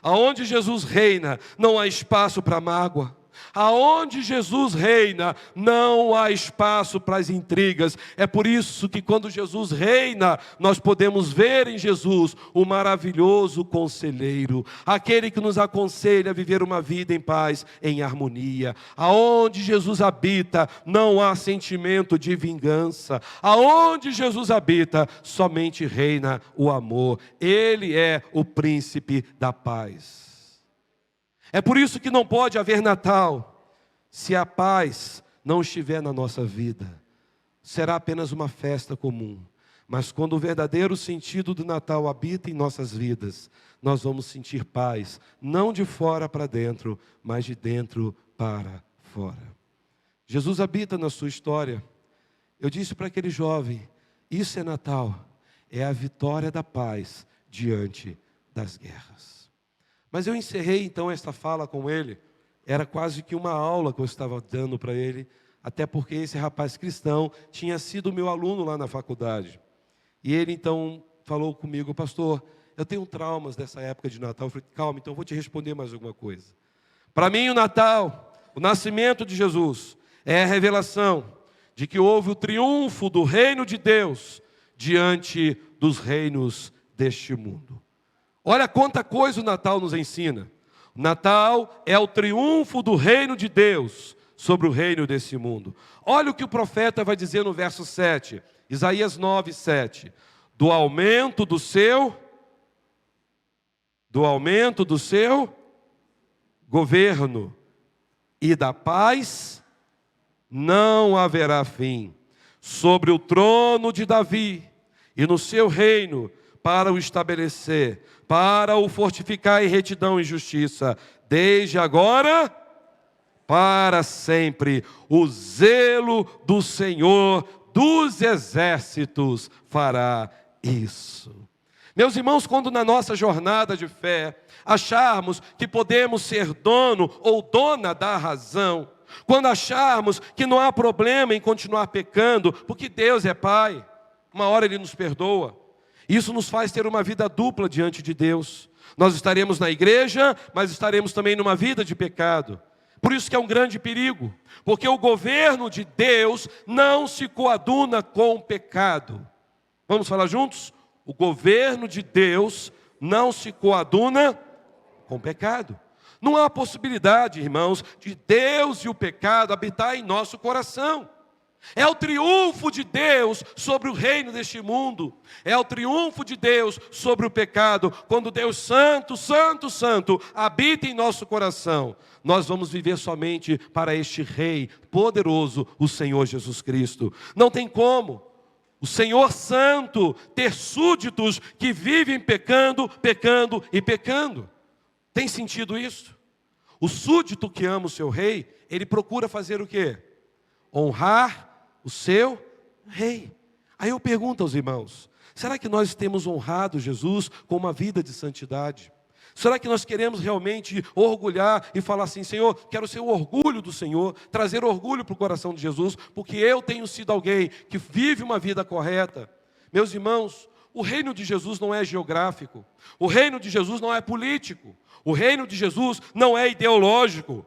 Aonde Jesus reina, não há espaço para a mágoa. Aonde Jesus reina, não há espaço para as intrigas. É por isso que quando Jesus reina, nós podemos ver em Jesus o maravilhoso conselheiro, aquele que nos aconselha a viver uma vida em paz, em harmonia. Aonde Jesus habita, não há sentimento de vingança. Aonde Jesus habita, somente reina o amor. Ele é o príncipe da paz. É por isso que não pode haver Natal se a paz não estiver na nossa vida. Será apenas uma festa comum. Mas quando o verdadeiro sentido do Natal habita em nossas vidas, nós vamos sentir paz, não de fora para dentro, mas de dentro para fora. Jesus habita na sua história. Eu disse para aquele jovem, isso é Natal, é a vitória da paz diante das guerras. Mas eu encerrei então esta fala com ele, era quase que uma aula que eu estava dando para ele, até porque esse rapaz cristão tinha sido meu aluno lá na faculdade. E ele então falou comigo, pastor, eu tenho traumas dessa época de Natal. Eu falei, calma, então eu vou te responder mais alguma coisa. Para mim o Natal, o nascimento de Jesus, é a revelação de que houve o triunfo do reino de Deus diante dos reinos deste mundo. Olha quanta coisa o Natal nos ensina. O Natal é o triunfo do reino de Deus sobre o reino desse mundo. Olha o que o profeta vai dizer no verso 7, Isaías 9, 7. Do aumento do seu governo e da paz não haverá fim sobre o trono de Davi e no seu reino, para o estabelecer, para o fortificar em retidão e justiça, desde agora para sempre. O zelo do Senhor dos exércitos fará isso. Meus irmãos, quando na nossa jornada de fé acharmos que podemos ser dono ou dona da razão, quando acharmos que não há problema em continuar pecando, porque Deus é Pai, uma hora Ele nos perdoa. Isso nos faz ter uma vida dupla diante de Deus. Nós estaremos na igreja, mas estaremos também numa vida de pecado. Por isso que é um grande perigo, porque o governo de Deus não se coaduna com o pecado. Vamos falar juntos? O governo de Deus não se coaduna com o pecado. Não há possibilidade, irmãos, de Deus e o pecado habitar em nosso coração. É o triunfo de Deus sobre o reino deste mundo. É o triunfo de Deus sobre o pecado. Quando Deus Santo, Santo, Santo habita em nosso coração, nós vamos viver somente para este Rei poderoso, o Senhor Jesus Cristo. Não tem como o Senhor Santo ter súditos que vivem pecando, pecando e pecando. Tem sentido isso? O súdito que ama o seu rei, ele procura fazer o quê? Honrar o seu rei. Aí eu pergunto aos irmãos, será que nós temos honrado Jesus com uma vida de santidade? Será que nós queremos realmente orgulhar e falar assim, Senhor, quero ser o orgulho do Senhor, trazer orgulho para o coração de Jesus, porque eu tenho sido alguém que vive uma vida correta? Meus irmãos, o reino de Jesus não é geográfico, o reino de Jesus não é político, o reino de Jesus não é ideológico.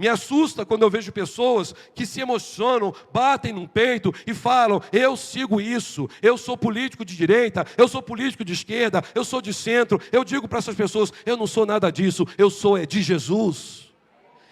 Me assusta quando eu vejo pessoas que se emocionam, batem no peito e falam, eu sigo isso, eu sou político de direita, eu sou político de esquerda, eu sou de centro. Eu digo para essas pessoas, eu não sou nada disso, eu sou de Jesus.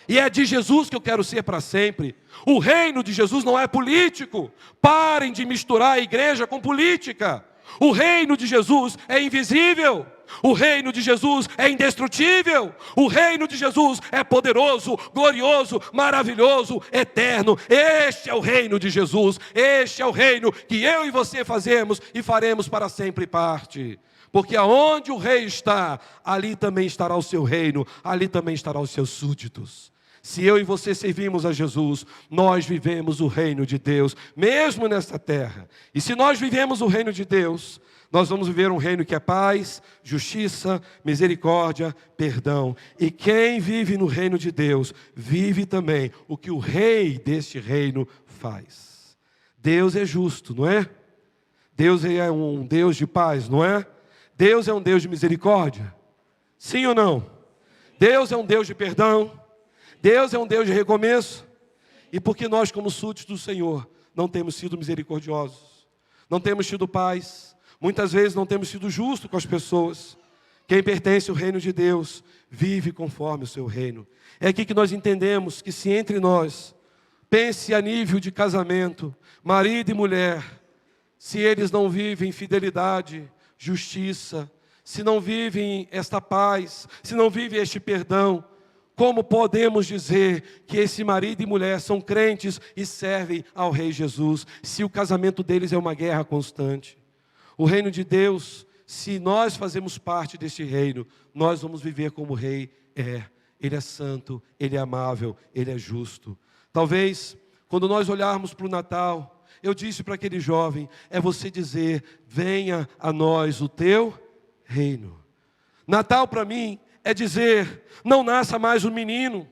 E é de Jesus que eu quero ser para sempre. O reino de Jesus não é político. Parem de misturar a igreja com política. O reino de Jesus é invisível. O reino de Jesus é indestrutível. O reino de Jesus é poderoso, glorioso, maravilhoso, eterno. Este é o reino de Jesus. Este é o reino que eu e você fazemos e faremos para sempre parte. Porque aonde o rei está, ali também estará o seu reino, ali também estará os seus súditos. Se eu e você servimos a Jesus, nós vivemos o reino de Deus, mesmo nesta terra. E se nós vivemos o reino de Deus, nós vamos viver um reino que é paz, justiça, misericórdia, perdão. E quem vive no reino de Deus, vive também o que o rei deste reino faz. Deus é justo, não é? Deus é um Deus de paz, não é? Deus é um Deus de misericórdia? Sim ou não? Deus é um Deus de perdão? Deus é um Deus de recomeço? E porque nós, como súditos do Senhor, não temos sido misericordiosos, não temos tido paz, muitas vezes não temos sido justos com as pessoas. Quem pertence ao reino de Deus, vive conforme o seu reino. É aqui que nós entendemos que se entre nós, pense a nível de casamento, marido e mulher, se eles não vivem fidelidade, justiça, se não vivem esta paz, se não vivem este perdão, como podemos dizer que esse marido e mulher são crentes e servem ao Rei Jesus, se o casamento deles é uma guerra constante? O reino de Deus, se nós fazemos parte deste reino, nós vamos viver como o Rei é. Ele é santo, Ele é amável, Ele é justo. Talvez, quando nós olharmos para o Natal, eu disse para aquele jovem, é você dizer, venha a nós o teu reino. Natal para mim é dizer, não nasça mais um menino.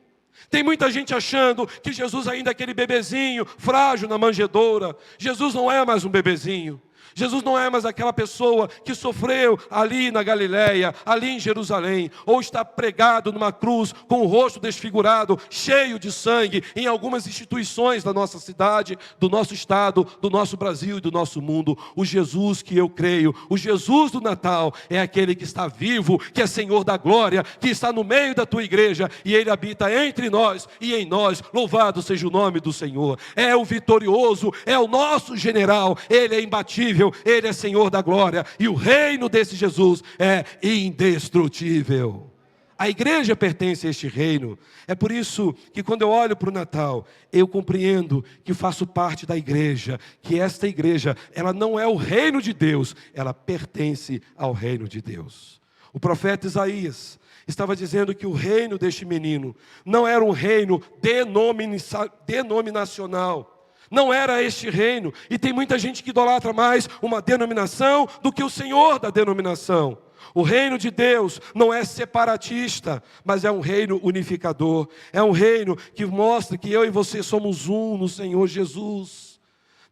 Tem muita gente achando que Jesus ainda é aquele bebezinho, frágil na manjedoura. Jesus não é mais um bebezinho. Jesus não é mais aquela pessoa que sofreu ali na Galileia, ali em Jerusalém, ou está pregado numa cruz com o rosto desfigurado, cheio de sangue, em algumas instituições da nossa cidade, do nosso estado, do nosso Brasil e do nosso mundo. O Jesus que eu creio, o Jesus do Natal, é aquele que está vivo, que é Senhor da glória, que está no meio da tua igreja, e Ele habita entre nós e em nós. Louvado seja o nome do Senhor. É o vitorioso, é o nosso general, Ele é imbatível, Ele é Senhor da glória, e o reino desse Jesus é indestrutível. A igreja pertence a este reino. É por isso que quando eu olho para o Natal, eu compreendo que faço parte da igreja, que esta igreja, ela não é o reino de Deus, ela pertence ao reino de Deus. O profeta Isaías estava dizendo que o reino deste menino não era um reino denominacional. Não era este reino, e tem muita gente que idolatra mais uma denominação do que o Senhor da denominação. O reino de Deus não é separatista, mas é um reino unificador. É um reino que mostra que eu e você somos um no Senhor Jesus.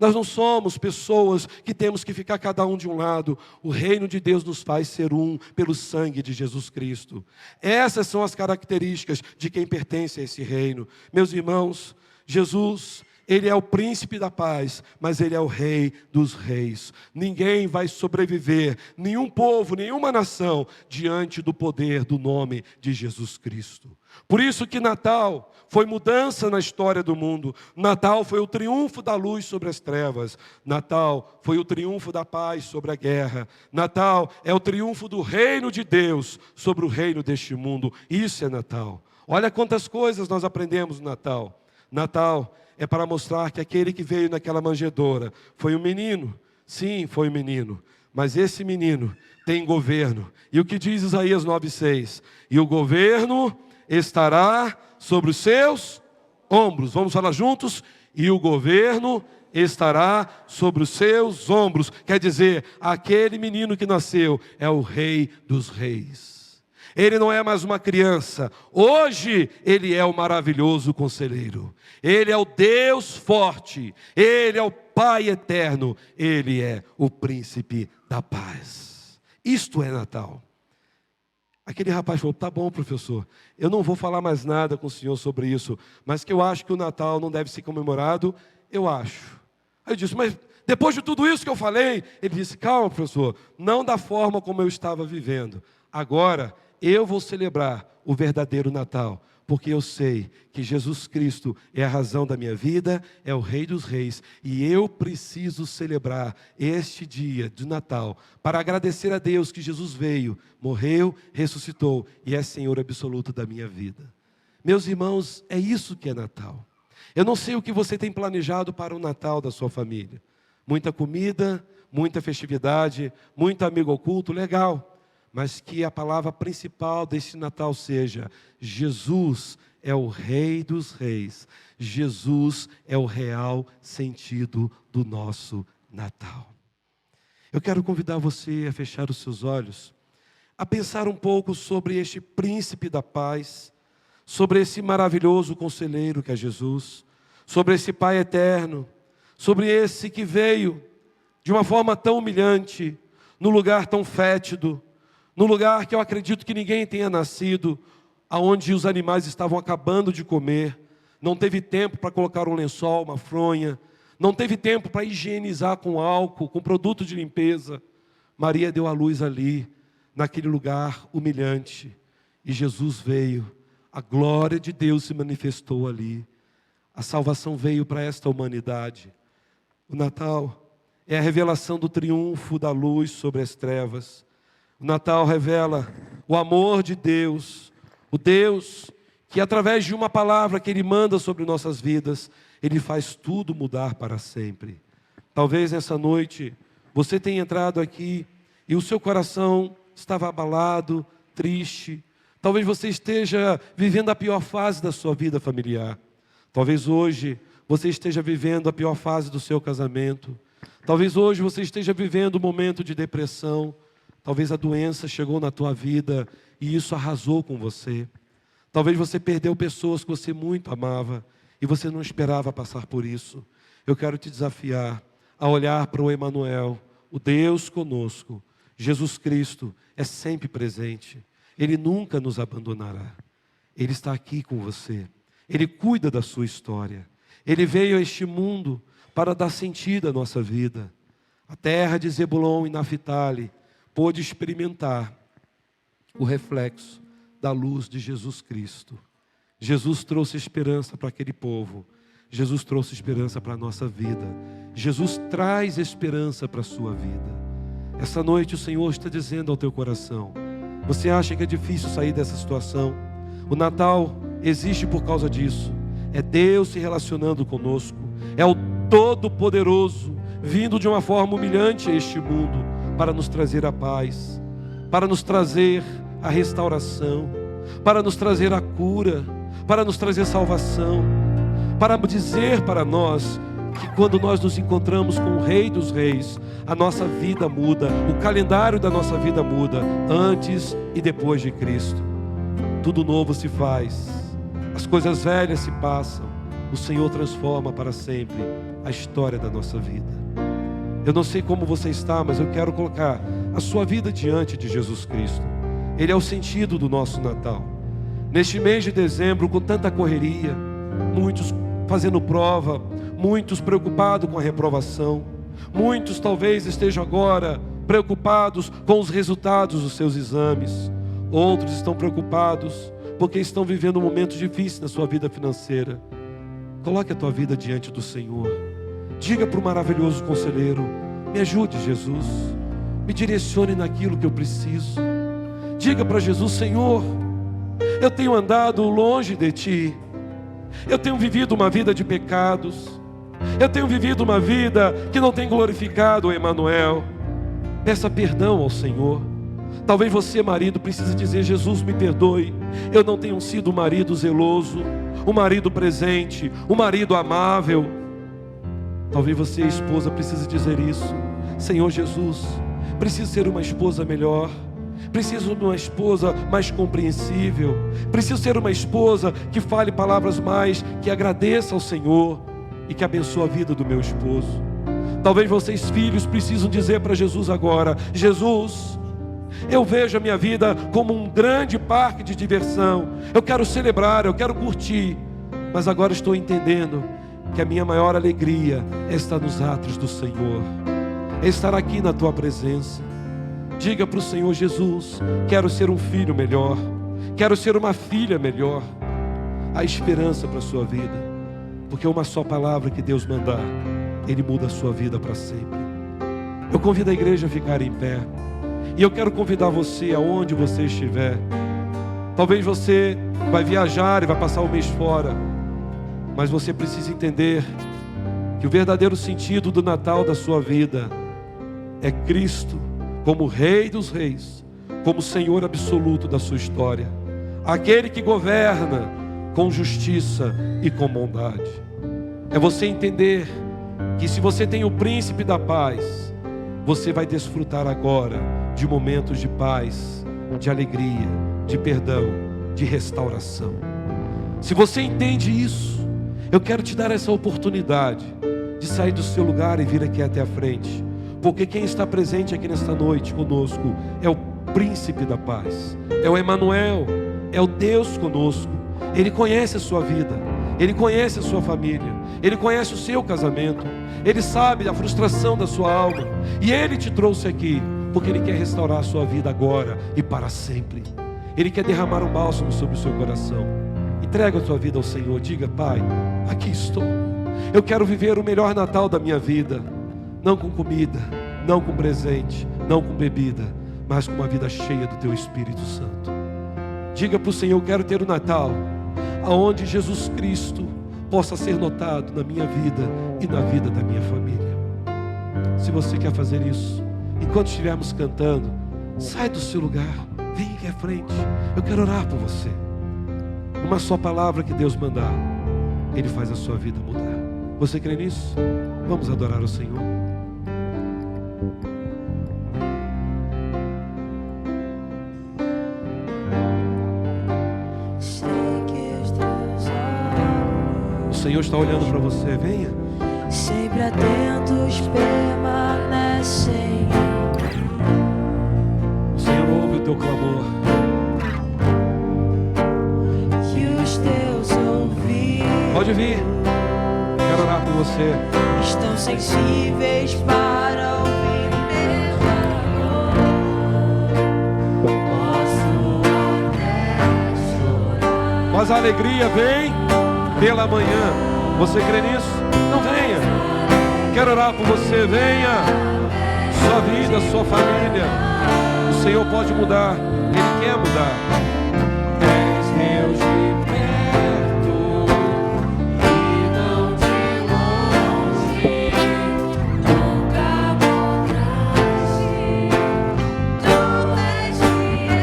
Nós não somos pessoas que temos que ficar cada um de um lado. O reino de Deus nos faz ser um pelo sangue de Jesus Cristo. Essas são as características de quem pertence a esse reino. Meus irmãos, Jesus, Ele é o príncipe da paz, mas Ele é o rei dos reis. Ninguém vai sobreviver, nenhum povo, nenhuma nação, diante do poder do nome de Jesus Cristo. Por isso que Natal foi mudança na história do mundo. Natal foi o triunfo da luz sobre as trevas. Natal foi o triunfo da paz sobre a guerra. Natal é o triunfo do reino de Deus sobre o reino deste mundo. Isso é Natal. Olha quantas coisas nós aprendemos no Natal. Natal é para mostrar que aquele que veio naquela manjedoura foi um menino. Sim, foi um menino. Mas esse menino tem governo. E o que diz Isaías 9,6? E o governo estará sobre os seus ombros. Vamos falar juntos? E o governo estará sobre os seus ombros. Quer dizer, aquele menino que nasceu é o Rei dos Reis. Ele não é mais uma criança. Hoje Ele é o maravilhoso conselheiro. Ele é o Deus forte. Ele é o Pai eterno. Ele é o príncipe da paz. Isto é Natal. Aquele rapaz falou, tá bom, professor, eu não vou falar mais nada com o senhor sobre isso, mas que eu acho que o Natal não deve ser comemorado, eu acho. Aí eu disse, mas depois de tudo isso que eu falei, ele disse, calma, professor, não da forma como eu estava vivendo. Agora, eu vou celebrar o verdadeiro Natal, porque eu sei que Jesus Cristo é a razão da minha vida, é o Rei dos Reis, e eu preciso celebrar este dia de Natal para agradecer a Deus que Jesus veio, morreu, ressuscitou e é Senhor absoluto da minha vida. Meus irmãos, é isso que é Natal. Eu não sei o que você tem planejado para o Natal da sua família. Muita comida, muita festividade, muito amigo oculto, legal. Mas que a palavra principal deste Natal seja: Jesus é o Rei dos Reis. Jesus é o real sentido do nosso Natal. Eu quero convidar você a fechar os seus olhos, a pensar um pouco sobre este príncipe da paz, sobre esse maravilhoso conselheiro que é Jesus, sobre esse Pai eterno, sobre esse que veio de uma forma tão humilhante, num lugar tão fétido, num lugar que eu acredito que ninguém tenha nascido, aonde os animais estavam acabando de comer, não teve tempo para colocar um lençol, uma fronha, não teve tempo para higienizar com álcool, com produto de limpeza. Maria deu à luz ali, naquele lugar humilhante, e Jesus veio, a glória de Deus se manifestou ali, a salvação veio para esta humanidade. O Natal é a revelação do triunfo da luz sobre as trevas. O Natal revela o amor de Deus, o Deus que através de uma palavra que Ele manda sobre nossas vidas, Ele faz tudo mudar para sempre. Talvez nessa noite você tenha entrado aqui e o seu coração estava abalado, triste. Talvez você esteja vivendo a pior fase da sua vida familiar. Talvez hoje você esteja vivendo a pior fase do seu casamento. Talvez hoje você esteja vivendo um momento de depressão. Talvez a doença chegou na tua vida e isso arrasou com você. Talvez você perdeu pessoas que você muito amava e você não esperava passar por isso. Eu quero te desafiar a olhar para o Emanuel, o Deus conosco. Jesus Cristo é sempre presente. Ele nunca nos abandonará. Ele está aqui com você. Ele cuida da sua história. Ele veio a este mundo para dar sentido à nossa vida. A terra de Zebulon e Naftali pôde experimentar o reflexo da luz de Jesus Cristo. Jesus trouxe esperança para aquele povo. Jesus trouxe esperança para a nossa vida. Jesus traz esperança para a sua vida. Essa noite o Senhor está dizendo ao teu coração: você acha que é difícil sair dessa situação? O Natal existe por causa disso. É Deus se relacionando conosco. É o Todo-Poderoso vindo de uma forma humilhante a este mundo para nos trazer a paz, para nos trazer a restauração, para nos trazer a cura, para nos trazer salvação, para dizer para nós que quando nós nos encontramos com o Rei dos Reis, a nossa vida muda, o calendário da nossa vida muda, antes e depois de Cristo. Tudo novo se faz, as coisas velhas se passam, o Senhor transforma para sempre a história da nossa vida. Eu não sei como você está, mas eu quero colocar a sua vida diante de Jesus Cristo. Ele é o sentido do nosso Natal. Neste mês de dezembro, com tanta correria, muitos fazendo prova, muitos preocupados com a reprovação, muitos talvez estejam agora preocupados com os resultados dos seus exames, outros estão preocupados porque estão vivendo um momento difícil na sua vida financeira. Coloque a tua vida diante do Senhor. Diga para o maravilhoso conselheiro: me ajude, Jesus, me direcione naquilo que eu preciso. Diga para Jesus: Senhor, eu tenho andado longe de Ti, eu tenho vivido uma vida de pecados, eu tenho vivido uma vida que não tem glorificado o Emanuel. Peça perdão ao Senhor. Talvez você, marido, precise dizer: Jesus, me perdoe, eu não tenho sido um marido zeloso, um marido presente, um marido amável. Talvez você, esposa, precise dizer isso: Senhor Jesus, preciso ser uma esposa melhor, preciso de uma esposa mais compreensível, preciso ser uma esposa que fale palavras mais, que agradeça ao Senhor e que abençoe a vida do meu esposo. Talvez vocês, filhos, precisam dizer para Jesus agora: Jesus, eu vejo a minha vida como um grande parque de diversão, eu quero celebrar, eu quero curtir, mas agora estou entendendo que a minha maior alegria é estar nos átrios do Senhor, é estar aqui na Tua presença. Diga para o Senhor: Jesus, quero ser um filho melhor, quero ser uma filha melhor, há esperança para a sua vida, porque uma só palavra que Deus mandar, Ele muda a sua vida para sempre. Eu convido a igreja a ficar em pé, e eu quero convidar você, aonde você estiver. Talvez você vai viajar e vai passar o mês fora, mas você precisa entender que o verdadeiro sentido do Natal da sua vida é Cristo como Rei dos Reis, como Senhor absoluto da sua história, aquele que governa com justiça e com bondade. É você entender que se você tem o príncipe da paz, você vai desfrutar agora de momentos de paz, de alegria, de perdão, de restauração. Se você entende isso, eu quero te dar essa oportunidade de sair do seu lugar e vir aqui até a frente, porque quem está presente aqui nesta noite conosco é o príncipe da paz, é o Emanuel, é o Deus conosco. Ele conhece a sua vida, Ele conhece a sua família, Ele conhece o seu casamento, Ele sabe a frustração da sua alma, e Ele te trouxe aqui porque Ele quer restaurar a sua vida agora e para sempre. Ele quer derramar um bálsamo sobre o seu coração. Entrega a sua vida ao Senhor, diga: Pai, aqui estou, eu quero viver o melhor Natal da minha vida, não com comida, não com presente, não com bebida, mas com uma vida cheia do Teu Espírito Santo. Diga para o Senhor: eu quero ter o Natal aonde Jesus Cristo possa ser notado na minha vida e na vida da minha família. Se você quer fazer isso, enquanto estivermos cantando, sai do seu lugar, vem aqui à frente, eu quero orar por você. Uma só palavra que Deus mandar, Ele faz a sua vida mudar. Você crê nisso? Vamos adorar o Senhor. O Senhor está olhando para você, venha. Sempre atentos permanecem. O Senhor ouve o teu clamor. E os teus ouvidos Pode vir, quero orar por você. estão sensíveis para ouvir mesmo agora. Posso até chorar. Mas a alegria vem pela manhã. Você crê nisso? Então venha. Quero orar por você, venha. Sua vida, sua família, o Senhor pode mudar, Ele quer mudar. És Deus de perto e não de longe, Nunca mudaste, tu és fiel.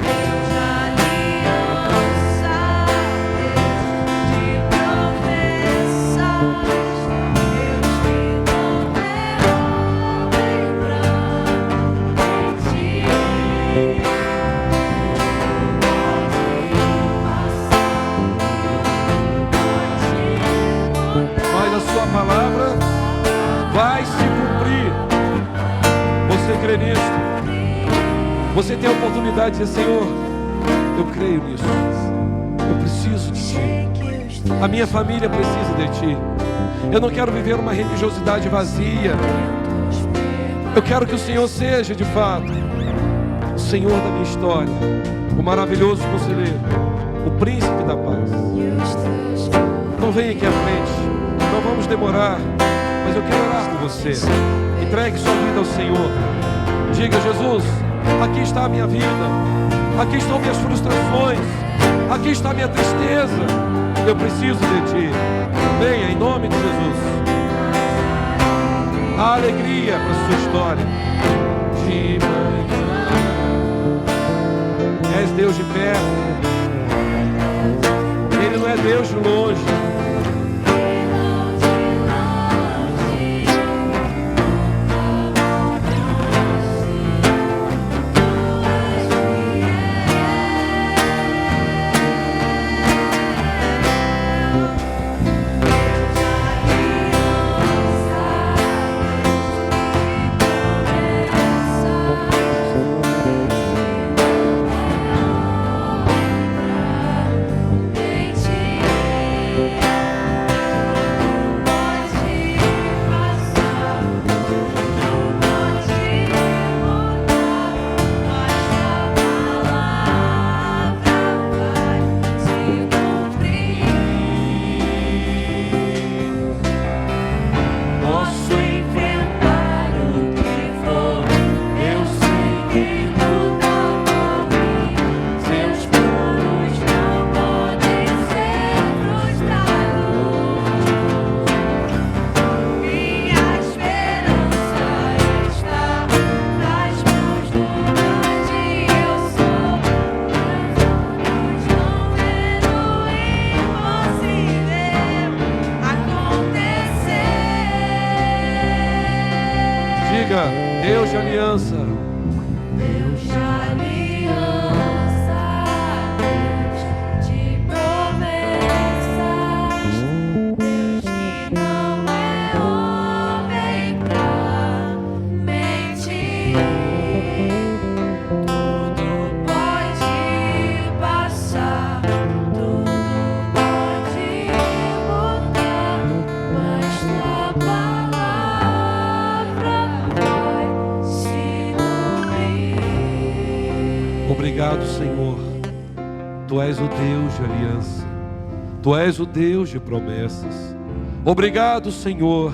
Deus da aliança, Deus de promessas, Deus que não erra nem promete. mas a sua palavra vai se cumprir. Você crê nisso? Você tem a oportunidade de dizer: Senhor, eu creio nisso, eu preciso de Ti, a minha família precisa de Ti. Eu não quero viver uma religiosidade vazia. Eu quero que o Senhor seja de fato o Senhor da minha história, o maravilhoso conselheiro, o príncipe da paz. Então vem aqui à frente, não vamos demorar, mas eu quero orar por você. Entregue sua vida ao Senhor. Diga: Jesus, aqui está a minha vida, aqui estão minhas frustrações, aqui está a minha tristeza, eu preciso de Ti. Venha em nome de Jesus. A alegria para a sua história. De manhã, és Deus de perto, Ele não é Deus de longe. Senhor, Tu és o Deus de aliança, Tu és o Deus de promessas. Obrigado, Senhor,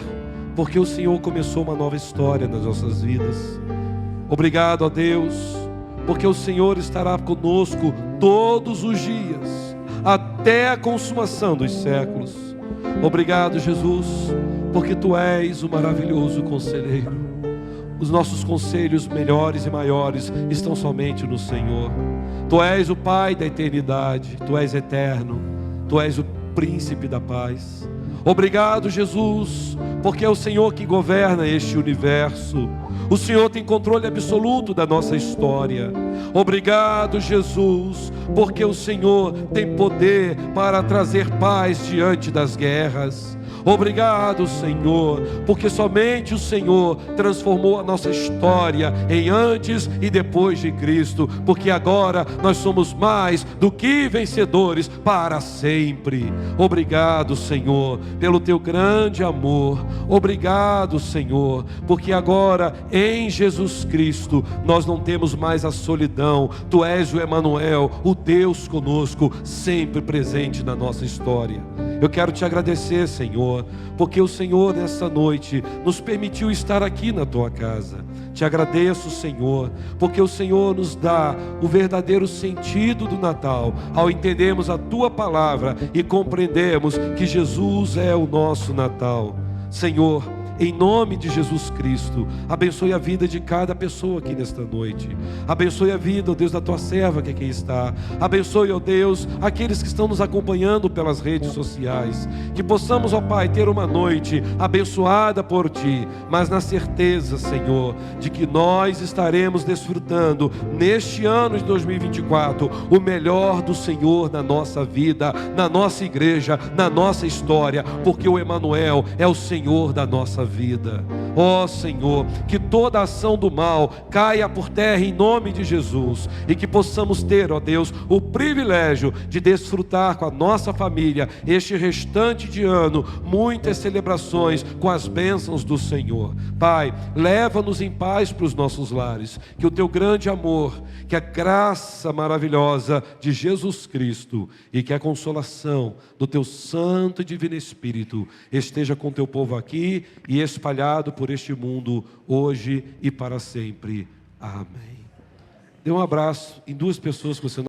porque o Senhor começou uma nova história nas nossas vidas. Obrigado, ó Deus, porque o Senhor estará conosco todos os dias, até a consumação dos séculos. Obrigado, Jesus, porque Tu és o maravilhoso conselheiro. Os nossos conselhos melhores e maiores estão somente no Senhor. Tu és o Pai da eternidade, Tu és eterno, Tu és o príncipe da paz. Obrigado, Jesus, porque é o Senhor que governa este universo. O Senhor tem controle absoluto da nossa história. Obrigado, Jesus, porque o Senhor tem poder para trazer paz diante das guerras. Obrigado, Senhor, porque somente o Senhor transformou a nossa história em antes e depois de Cristo, porque agora nós somos mais do que vencedores para sempre. Obrigado, Senhor, pelo Teu grande amor. Obrigado, Senhor, porque agora em Jesus Cristo nós não temos mais a solidão. Tu és o Emanuel, o Deus conosco, sempre presente na nossa história. Eu quero Te agradecer, Senhor, porque o Senhor nessa noite nos permitiu estar aqui na Tua casa. Te agradeço, Senhor, porque o Senhor nos dá o verdadeiro sentido do Natal, ao entendermos a Tua palavra e compreendermos que Jesus é o nosso Natal. Senhor, em nome de Jesus Cristo, abençoe a vida de cada pessoa aqui nesta noite. Abençoe a vida, ó Deus, da Tua serva que aqui está. Abençoe, ó Deus, aqueles que estão nos acompanhando pelas redes sociais. Que possamos, ó Pai, ter uma noite abençoada por Ti, mas na certeza, Senhor, de que nós estaremos desfrutando neste ano de 2024 o melhor do Senhor na nossa vida, na nossa igreja, na nossa história, porque o Emanuel é o Senhor da nossa vida. Ó Senhor, que toda ação do mal caia por terra em nome de Jesus, e que possamos ter, ó Deus, o privilégio de desfrutar com a nossa família este restante de ano, muitas celebrações com as bênçãos do Senhor. Pai, leva-nos em paz para os nossos lares, que o Teu grande amor, que a graça maravilhosa de Jesus Cristo e que a consolação do Teu Santo e Divino Espírito esteja com Teu povo aqui e espalhado por este mundo, hoje e para sempre. Amém. Dê um abraço em duas pessoas que você não